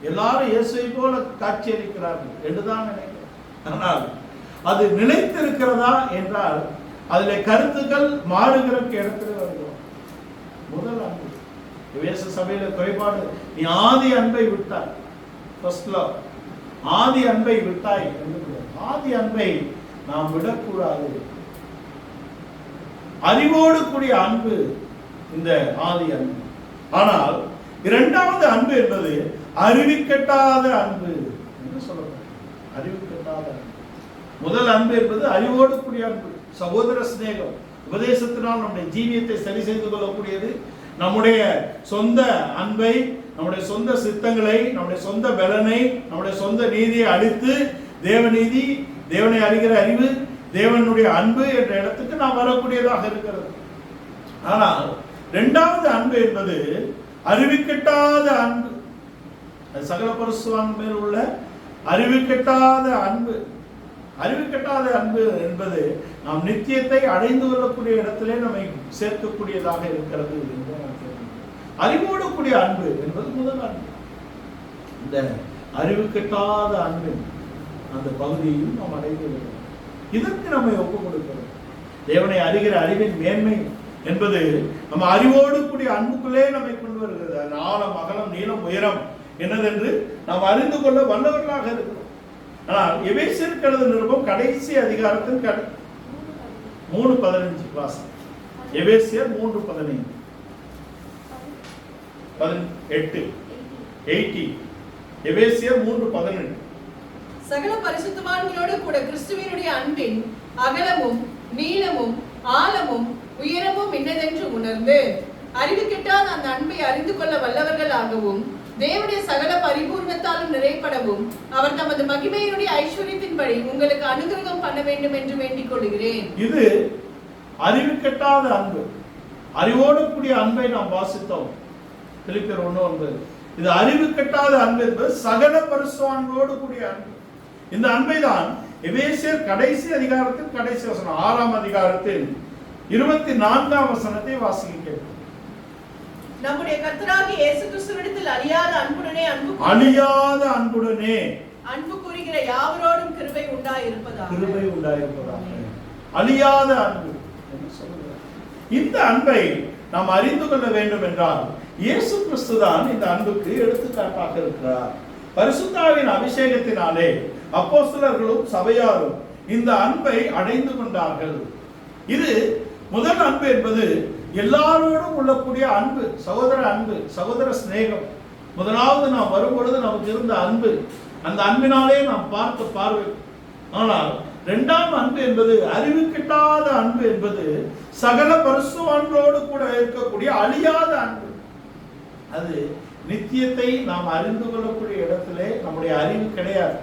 எல்லாரும் இயேசுவை போல காட்சி அளிக்கிறார்கள் என்றுதான் நினைக்கிறேன். ஆனால் அது நிலைத்திருக்கிறதா என்றால் அதில் கருத்துக்கள் மாறுகிற இடத்துல வருகிறோம். முதல் அன்பு சபையில குறைபாடு, நீ ஆதி அன்பை விட்டாய். ஆதி அன்பை விட்டாய். ஆதி அன்பை நாம் விடக்கூடாது. அறிவோடு கூடிய அன்பு இந்த ஆதி அன்பு. ஆனால் இரண்டாவது அன்பு என்பது அறிவிக்கட்டாத அன்பு என்று சொல்லப்படும். அறிவிக்கட்டாத அன்பு. முதல் அன்பு என்பது அறிவோடு கூடிய அன்பு, சகோதர சிநேகம், உபதேசத்தினால் நம்முடைய ஜீவியத்தை சரி செய்து கொள்ளக்கூடியது. நம்முடைய சொந்த அன்பை, நம்முடைய சொந்த சித்தங்களை, நம்முடைய சொந்த பலனை, நம்முடைய சொந்த நீதியை அழித்து தேவநீதி, தேவனை அறிகிற அறிவு, தேவனுடைய அன்பு என்ற இடத்துக்கு நாம் வரக்கூடியதாக இருக்கிறது. ஆனால் இரண்டாவது அன்பு என்பது அறிவிக்கட்டாத அன்பு. சகல பரிசுத்தவான் மேல் உள்ள அறிவிக்கட்டாத அன்பு. அறிவிக்கட்டாத அன்பு என்பது நாம் நித்தியத்தை அடைந்து கொள்ளக்கூடிய இடத்திலே நம்மை சேர்க்கக்கூடியதாக இருக்கிறது. அறிவோடு கூடிய அன்பு என்பது முதல் அன்பு. இந்த அறிவிக்கட்டாத அன்பு அந்த பகுதியையும் நாம் அடைந்து கொள்கிறோம். இதற்கு நம்மை ஒப்புக் கொடுக்கிறோம். தேவனை அறிகிற அறிவின் மேன்மை என்பது நம்ம அறிவோடு கூடிய அன்புக்குள்ளே நம்மை கொண்டு வருகிறது. ஆழம், அகலம், நீளம், உயரம் என்னதென்று நாம் அறிந்து கொள்ள வல்லவர்களாக இருக்கிறோம். ஆனால் எபேசியருக்கு எழுதின நிருபம் கடைசி அதிகாரத்தின் 3:15 வாசம். எபேசியர் 3:18 எபேசியர் 3:18 சகல பரிசுத்தவான்களோடு கூட கிறிஸ்துவினுடைய அன்பின் அகலமும் நீளமும் ஆழமும் உயரமும் என்னதென்று உணர்ந்து அறிவுக்கிட்டால் அந்த அன்பை அறிந்து கொள்ள வல்லவர்களாகவும் தேவனுடைய சகல பரிபூர்ணத்தாலும் நிறைப்படவும் அவர் தமது மகிமையினுடைய ஐஸ்வர்யத்தின்படி உங்களுக்கு அனுகிரகம் பண்ண வேண்டும் என்று வேண்டிக் கொள்கிறேன். இது அறிவுக்கட்டாத அன்பு. அறிவோடு கூடிய அன்பை நாம் வாசித்தோம். பிலிப்பியர் 1:9. இது அறிவுக்கட்டாத அன்பு என்பது சகல பரிசுத்தவான்களோடு கூடிய அன்பு. இந்த அன்பை தான் எபேசியர் கடைசி அதிகாரத்தின் கடைசி வசனம் 6ஆம் அதிகாரத்தில் 24ஆம் வசனத்தை வாசிக்க. நம்முடைய கர்த்தராகிய இயேசு கிறிஸ்துவிடத்தில் அழியாத அன்புடனே அன்பு கூறுகிற யாவரோடும் கிருபை உண்டாயிருப்பதாக. அழியாத அன்பு என்று சொல்லுகிறார். இந்த அன்பை நாம் அறிந்து கொள்ள வேண்டும் என்றால் இயேசு கிறிஸ்து தான் இந்த அன்புக்கு எடுத்துக்காட்டாக இருக்கிறார். பரிசுத்தாவின் அபிஷேகத்தினாலே அப்போஸ்தலர்களும் சபையாரும் இந்த அன்பை அடைந்து கொண்டார்கள். இது முதல் அன்பு என்பது எல்லாரோடும் உள்ளக்கூடிய அன்பு, சகோதர அன்பு, சகோதர சிநேகம். முதலாவது நாம் வரும்பொழுது நமக்கு இருந்த அன்பு, அந்த அன்பினாலே நாம் பார்த்த பார்வை. ஆனால் இரண்டாம் அன்பு என்பது அறிவுக்கிட்டாத அன்பு என்பது சகல பரிசுத்தவான்களோடு கூட இருக்கக்கூடிய அழியாத அன்பு. அது நித்தியத்தை நாம் அறிந்து கொள்ளக்கூடிய இடத்திலே நம்முடைய அறிவு கிடையாது.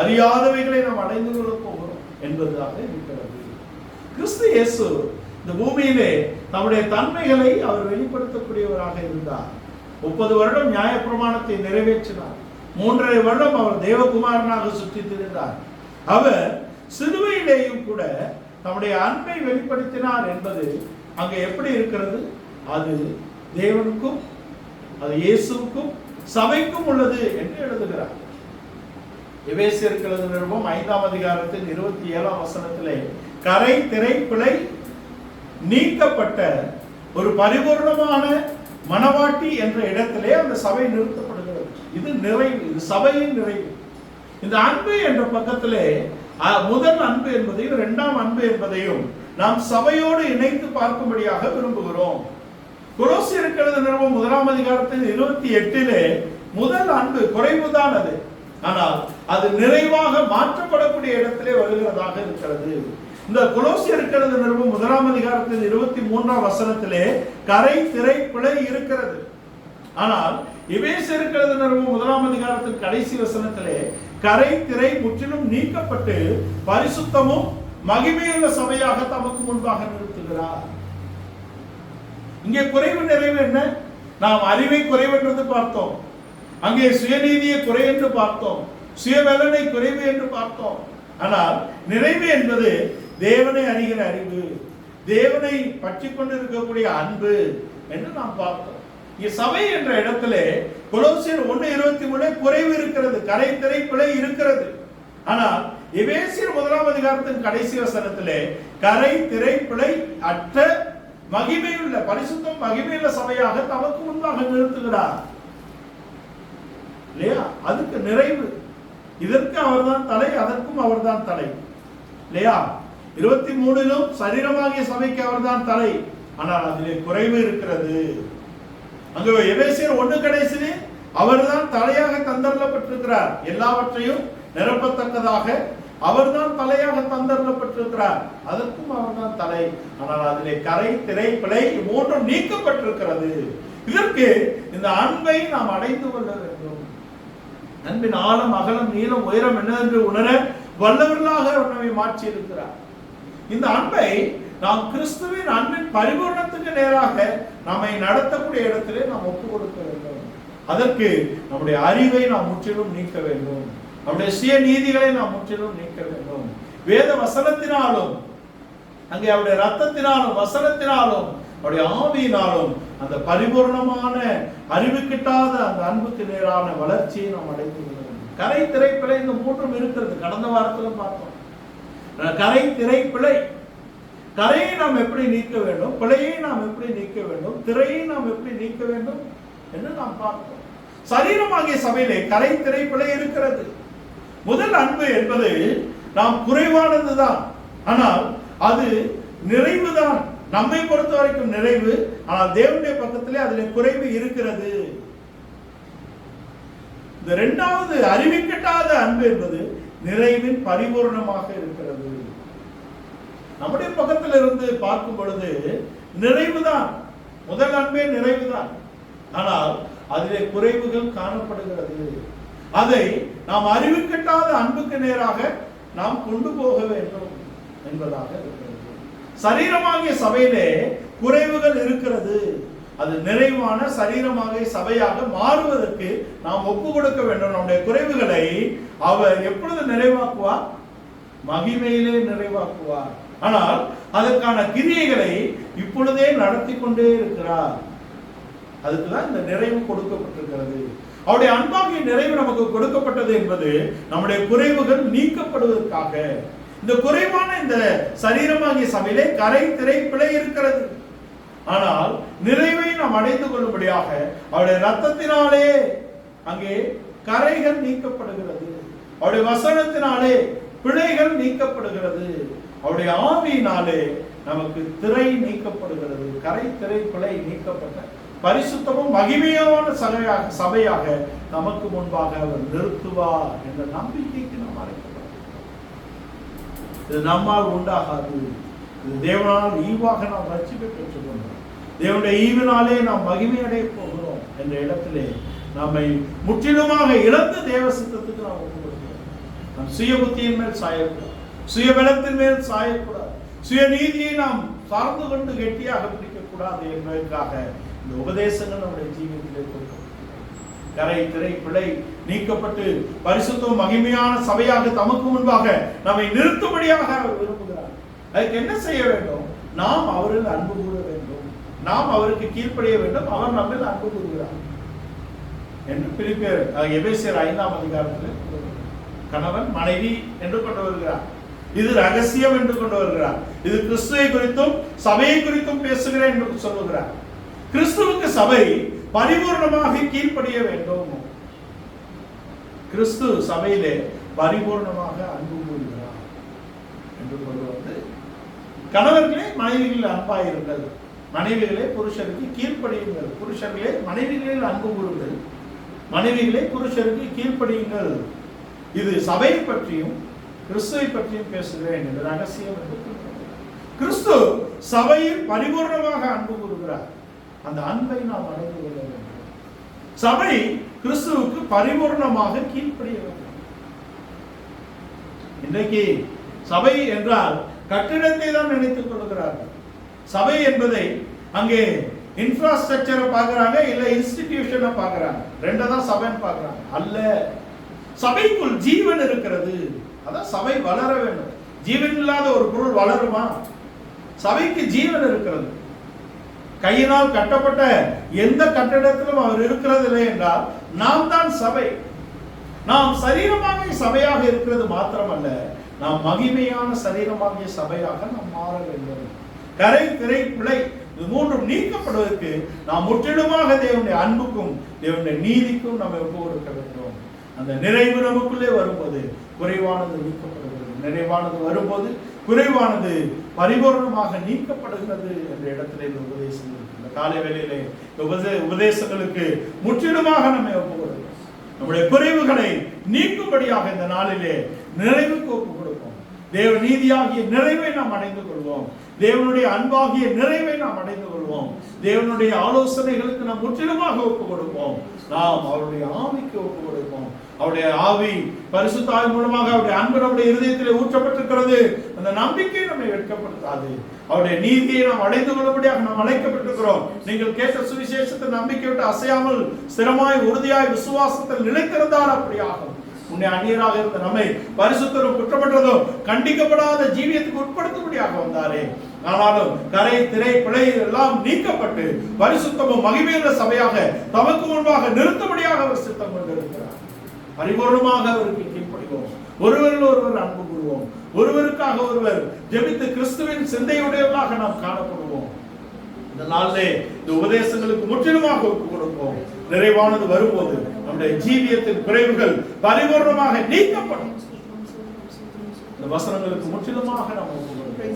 அறியாதவைகளை நாம் அடைந்து கொள்ள போகிறோம் என்பதாக இருக்கிறது. கிறிஸ்து இயேசு இந்த பூமியிலே நம்முடைய தன்மைகளை அவர் வெளிப்படுத்தக்கூடியவராக இருந்தார். 30 வருடம் நியாயப்பிரமாணத்தை நிறைவேற்றினார். 3.5 வருடம் அவர் தேவகுமாரனாக சுற்றி திரிந்தார். அவர் சிலுவையிலேயும் கூட நம்முடைய அன்பை வெளிப்படுத்தினார் என்பது அங்கே எப்படி இருக்கிறது? அது தேவனுக்கும் அது இயேசுவுக்கும் சபைக்கும் உள்ளது என்று எழுதுகிறார். எபேசியருக்கு எழுதின நிருபம் 5ஆம் அதிகாரத்தில் 27ஆம் வசனத்திலே கரை திரை பிழை நீக்கப்பட்ட ஒரு பரிபூர்ணமான மனவாட்டி என்ற இடத்திலே அந்த சபை நிறுத்தப்படுகிறது. இது நிறைவு, இது சபையின் நிறைவு. இந்த அன்பு என்ற பக்கத்திலே முதல் அன்பு என்பதையும் இரண்டாம் அன்பு என்பதையும் நாம் சபையோடு இணைத்து பார்க்கும்படியாக விரும்புகிறோம். கொலோசியருக்கு எழுதின நிருபம் 1ஆம் அதிகாரத்தில் 28 முதல் அன்பு குறைவுதான் அது. ஆனால் அது நிறைவாக மாற்றப்படக்கூடிய இடத்திலே வருகிறதாக இருக்கிறது. இந்த கொலோசியருக்கு எழுதின நிருபம் 1ஆம் அதிகாரத்தில் 23ஆம் வசனத்திலே கரை திரை பிழை இருக்கிறது. ஆனால் எபேசியருக்கு எழுதின நிருபம் 1ஆம் அதிகாரத்தின் கடைசி வசனத்திலே கரை திரை முற்றிலும் நீக்கப்பட்டு பரிசுத்தமும் மகிமையுள்ள சபையாக தமக்கு முன்பாக நிறுத்துகிறார். இங்கே குறைவு நிறைவு என்ன? நாம் அறிவை குறைவென்றது பார்த்தோம். அங்கே சுயநீதியை குறை என்று பார்த்தோம். சுயவலனை குறைவு என்று பார்த்தோம். ஆனால் நிறைவு என்பது தேவனை அறிகிற அறிவு, தேவனை பற்றி கொண்டிருக்கக்கூடிய அன்பு என்று நாம் பார்த்தோம். இங்கே சபை என்ற இடத்திலே கொலோசியர் 1:23 குறைவு இருக்கிறது, கரை திரை பிழை இருக்கிறது. ஆனால் எபேசியர் 1ஆம் அதிகாரத்தின் கடைசி வசனத்திலே கரை திரை பிழை அற்ற மகிமையுள்ள பரிசுத்தம் மகிமையுள்ள சபையாக தமக்கு முன்பாக நிறுத்துகிறார் இல்லையா? அதுக்கு நிறைவு. இதற்கு அவர்தான் தலை, அதற்கும் அவர்தான் தலை இல்லையா? 23 சரீரமாகிய சபைக்கு அவர்தான் தலை, ஆனால் அதிலே குறைவு இருக்கிறது. அங்க எபேசியர் 1 கடைசியிலே அவர்தான் தலையாக தந்தரப்பட்டிருக்கிறார், எல்லாவற்றையும் நிரப்பத்தக்கதாக அவர்தான் தலையாக தந்தரப்பட்டிருக்கிறார், அதற்கும் அவர்தான் தலை. ஆனால் அதிலே கரை, திரை, பிழை மூன்றும் நீக்கப்பட்டிருக்கிறது. இதற்கு இந்த அன்பை நாம் அடைந்து கொள்ள வேண்டும். அன்பின் ஆழம், அகலம், நீளம், உயரம் என்னவென்று உணர வல்லவர்களாக நம்மை மாற்றி இருக்கிறார். இந்த அன்பை நாம் கிறிஸ்துவின் அன்பின் பரிபூரணத்துக்கு நேராக நம்மை நடத்தக்கூடிய இடத்திலே நாம் ஒப்பு கொடுக்க வேண்டும். அதற்கு நம்முடைய அறிவை நாம் முற்றிலும் நீக்க வேண்டும், நம்முடைய சுய நீதிகளை நாம் முற்றிலும் நீக்க வேண்டும். வேத வசனத்தினாலும், அங்கே அவருடைய ரத்தத்தினாலும், வசனத்தினாலும், அவருடைய ஆவியினாலும் அந்த பரிபூர்ணமான அறிவு கிட்டாத அந்த அன்புக்கு நேரான வளர்ச்சியை நாம் அடைந்து கொள்ள வேண்டும். கரை, திரை, பிழை இந்த மூன்றும் இருக்கிறது. கடந்த வாரத்திலும் பார்த்தோம். கரை, திரை, பிழை. கரையை நாம் எப்படி நீக்க வேண்டும், பிழையை நாம் எப்படி நீக்க வேண்டும், திரையை நாம் எப்படி நீக்க வேண்டும் என்று நாம் பார்த்தோம். சரீரமாகிய சபையிலே கரை, திரை, பிழை இருக்கிறது. முதல் அன்பு என்பது நாம் குறைவானதுதான், ஆனால் அது நிறைவுதான். நம்மை பொறுத்த வரைக்கும் நிறைவு, ஆனால் தேவனுடைய பக்கத்திலே அதில் குறைவு இருக்கிறது. இந்த இரண்டாவது அறிவிக்கட்டாத அன்பு என்பது நிறைவின் பரிபூர்ணமாக இருக்கிறது. நம்முடைய பக்கத்தில் இருந்து பார்க்கும் பொழுது நிறைவுதான், முதல் அன்பே நிறைவுதான், ஆனால் அதிலே குறைவுகள் காணப்படுகிறது. அதை நாம் அறிவிக்கட்டாத அன்புக்கு நேராக நாம் கொண்டு போக வேண்டும் என்பதாக இருக்கிறது. சரீரமாகிய சபையிலே குறைவுகள் இருக்கிறது. அது நிறைவான சரீரமாகிய சபையாக மாறுவதற்கு நாம் ஒப்பு கொடுக்க வேண்டும். நம்முடைய குறைவுகளை அவர் எப்பொழுது நிறைவாக்குவார்? மகிமையிலே நிறைவாக்குவார். ஆனால் அதற்கான கிரியைகளை இப்பொழுதே நடத்தி கொண்டே இருக்கிறார். அதுக்குதான் இந்த நிறைவு கொடுக்கப்பட்டிருக்கிறது. அவருடைய அன்பாகிய நிறைவு நமக்கு கொடுக்கப்பட்டது என்பது நம்முடைய குறைவுகள் நீக்கப்படுவதற்காக. இந்த குறைவான இந்த சரீரமாகிய சபையிலே கரை, திரை, பிழை இருக்கிறது. ஆனால் நிறைவை நாம் அடைந்து கொள்ளும்படியாக அவருடைய ரத்தத்தினாலே அங்கே கரைகள் நீக்கப்படுகிறது, அவருடைய வசனத்தினாலே பிழைகள் நீக்கப்படுகிறது, அவருடைய ஆவியினாலே நமக்கு திரை நீக்கப்படுகிறது. கரை, திரை, பிழை நீக்கப்பட்ட பரிசுத்தமும் மகிமையான சபையாக நமக்கு முன்பாக அவர் நிறுத்துவார் என்ற நம்பிக்கைக்கு நாம் அழைக்கிறோம். இது நம்மால் உண்டாகாது, இது தேவனால் ஈவாக நாம் ரட்சிப்பை பெற்றுக்கொண்டோம். தேவனுடைய ஈவினாலே நாம் மகிமை அடைய போகிறோம் என்ற இடத்திலே நம்மை முற்றிலுமாக இழந்த தேவ சித்தத்துக்கு நாம் ஒப்பு கொடுக்கிறோம். நம் சுய புத்தியின் மேல் சாயக்கூடாது, சுய பலத்தின் மேல் சாயக்கூடாது, சுய நீதியை நாம் சார்ந்து கொண்டு கெட்டியாக பிடிக்கக்கூடாது என்பதற்காக இந்த உபதேசங்கள் நம்முடைய ஜீவியத்திலே கொடுக்கப்படும். கரை, திரை, பிழை நீக்கப்பட்டு பரிசுத்தம் மகிமையான சபையாக தமக்கு முன்பாக நம்மை நிறுத்தும்படியாக அவர் விரும்புகிறார். அதுக்கு என்ன செய்ய வேண்டும்? நாம் அவரில் அன்பு கூற வேண்டும், நாம் அவருக்கு கீழ்ப்படிய வேண்டும், அவர் நம்மில் அன்பு கூறுகிறார் என்று பிலிப்பியர் எபேசியர் 5ஆம் அதிகாரத்தில் கணவன் மனைவி என்று கொண்டு வருகிறார். இது ரகசியம் என்று கொண்டு வருகிறார். இது கிறிஸ்துவை குறித்தும் சபையை குறித்தும் பேசுகிறேன் என்று சொல்லுகிறார். கிறிஸ்துவுக்கு சபை பரிபூர்ணமாக கீழ்ப்படிய வேண்டும். கிறிஸ்து சபையிலே பரிபூர்ணமாக அன்பு கூறுகிறார் என்று கொண்டு வந்து, கணவர்களே மனைவிகளில் அன்பாயிருங்கள், மனைவிகளே புருஷருக்கு கீழ்ப்படியுங்கள், புருஷர்களே மனைவிகளில் அன்பு கூறுங்கள், மனைவிகளே புருஷருக்கு கீழ்ப்படியுங்கள். இது சபையை பற்றியும் கிறிஸ்துவை பற்றியும் பேசுகிறேன் என்று ரகசியம் என்று கிறிஸ்து சபையில் பரிபூர்ணமாக அன்பு கூறுகிறார். அந்த அன்பை நாம் அடைந்து கொள்ள வேண்டும். சபை கிறிஸ்துவுக்கு பரிபூர்ணமாக கீழ்ப்படிய வேண்டும். இன்றைக்கு சபை என்றால் கட்டிடத்தை தான் நினைத்துக் கொள்கிறார்கள். சபை என்பதை அங்கே இன்ஃப்ராஸ்ட்ரக்சரை பார்க்கறாங்க, இல்ல இன்ஸ்டிடியூஷனை பார்க்கறாங்க. ரெண்டை தான் சபைன்னு பார்க்கறாங்க. அல்ல, சபைக்குள் ஜீவன் இருக்கிறது. அதான் சபை வளர வேண்டும். ஜீவன் இல்லாத ஒரு பொருள் வளருமா? சபைக்கு ஜீவன் இருக்கிறது. கையினால் கட்டப்பட்ட எந்த கட்டிடத்திலும் அவர் இருக்கிறது இல்லை என்றால் நாம் தான் சபை. நாம் சரீரமாகிய சபையாக இருக்கிறது மாத்திரமல்ல, நாம் மகிமையான சரீரமாகிய சபையாக நாம் மாற வேண்டும். கரை, திரை, பிழை இது மூன்றும் நீக்கப்படுவதற்கு நாம் முற்றிலுமாக தேவனுடைய அன்புக்கும் தேவனுடைய நீதிக்கும் நம்ம ஒப்பு கொடுக்க வேண்டும். அந்த நிறைவு நமக்குள்ளே வரும்போது குறைவானது நீக்கப்படுகிறது, நிறைவானது வரும்போது குறைவானது பரிபூர்ணமாக நீக்கப்படுகிறது என்ற இடத்துல இந்த உபதேசம் இருக்கு. இந்த காலை வேளையிலே உபதேசங்களுக்கு முற்றிலுமாக நம்ம ஒப்பு கொடுக்கிறோம். நம்முடைய குறைவுகளை நீக்கும்படியாக இந்த நாளிலே நிறைவுக்கு ஒப்பு கொடுப்போம். தேவ நீதியாகிய நிறைவை நாம் அடைந்து கொள்வோம். தேவனுடைய அன்பாகிய நிறைவை நாம் அடைந்து கொள்வோம். தேவனுடைய ஆலோசனைகளுக்கு நாம் முற்றிலுமாக ஒப்பு கொடுப்போம். நாம் அவருடைய ஆவிக்கு ஒப்பு கொடுப்போம். அவருடைய ஆவி பரிசுத்த ஆவி மூலமாக அவருடைய அன்பு நம்முடைய இருதயத்திலே ஊற்றப்பட்டிருக்கிறது. அந்த நம்பிக்கை நம்மை வெட்கப்படுத்தாது. அவருடைய நீதியை நாம் அடைந்து கொள்ளும்படியாக நாம் அழைக்கப்பட்டிருக்கிறோம். நீங்கள் கேட்ட சுவிசேஷத்தை நம்பிக்கை விட்டு அசையாமல் ஸ்திரமாய் உறுதியாய் விசுவாசத்தில் நிலைத்திருந்தால் அப்படியாகும். உன்னை அந்நியராக இருந்த நம்மை பரிசுத்தரும் குற்றமற்றதும் கண்டிக்கப்படாத ஜீவியத்துக்கு உட்படுத்தும்படியாக வந்தாரே. ஆனாலும் கரை திரை பிழை எல்லாம் நீக்கப்பட்டு பரிசுத்தமும் மகிமையுள்ள சபையாக தமக்கு முன்பாக நிறுத்தபடியாக அவர் சித்தம் கொண்டிருக்கிறார். பரிபூர்ணமாக அவருக்கு கீழ்ப்படிவோம். ஒருவரில் ஒருவர் அன்பு கூறுவோம். ஒருவருக்காக ஒருவர் ஜெபித்து கிறிஸ்துவின் சிந்தையுடையவர்களாக நாம் காணப்படுவோம். இந்த நாளிலே இந்த உபதேசங்களுக்கு முற்றிலுமாக ஒப்பு கொடுப்போம். நிறைவானது வரும்போது நம்முடைய ஜீவியத்தின் குறைவுகள் பரிபூர்ணமாக நீக்கப்படும். இந்த வசனங்களுக்கு முற்றிலுமாக நாம் ஒப்பு கொடுப்போம்.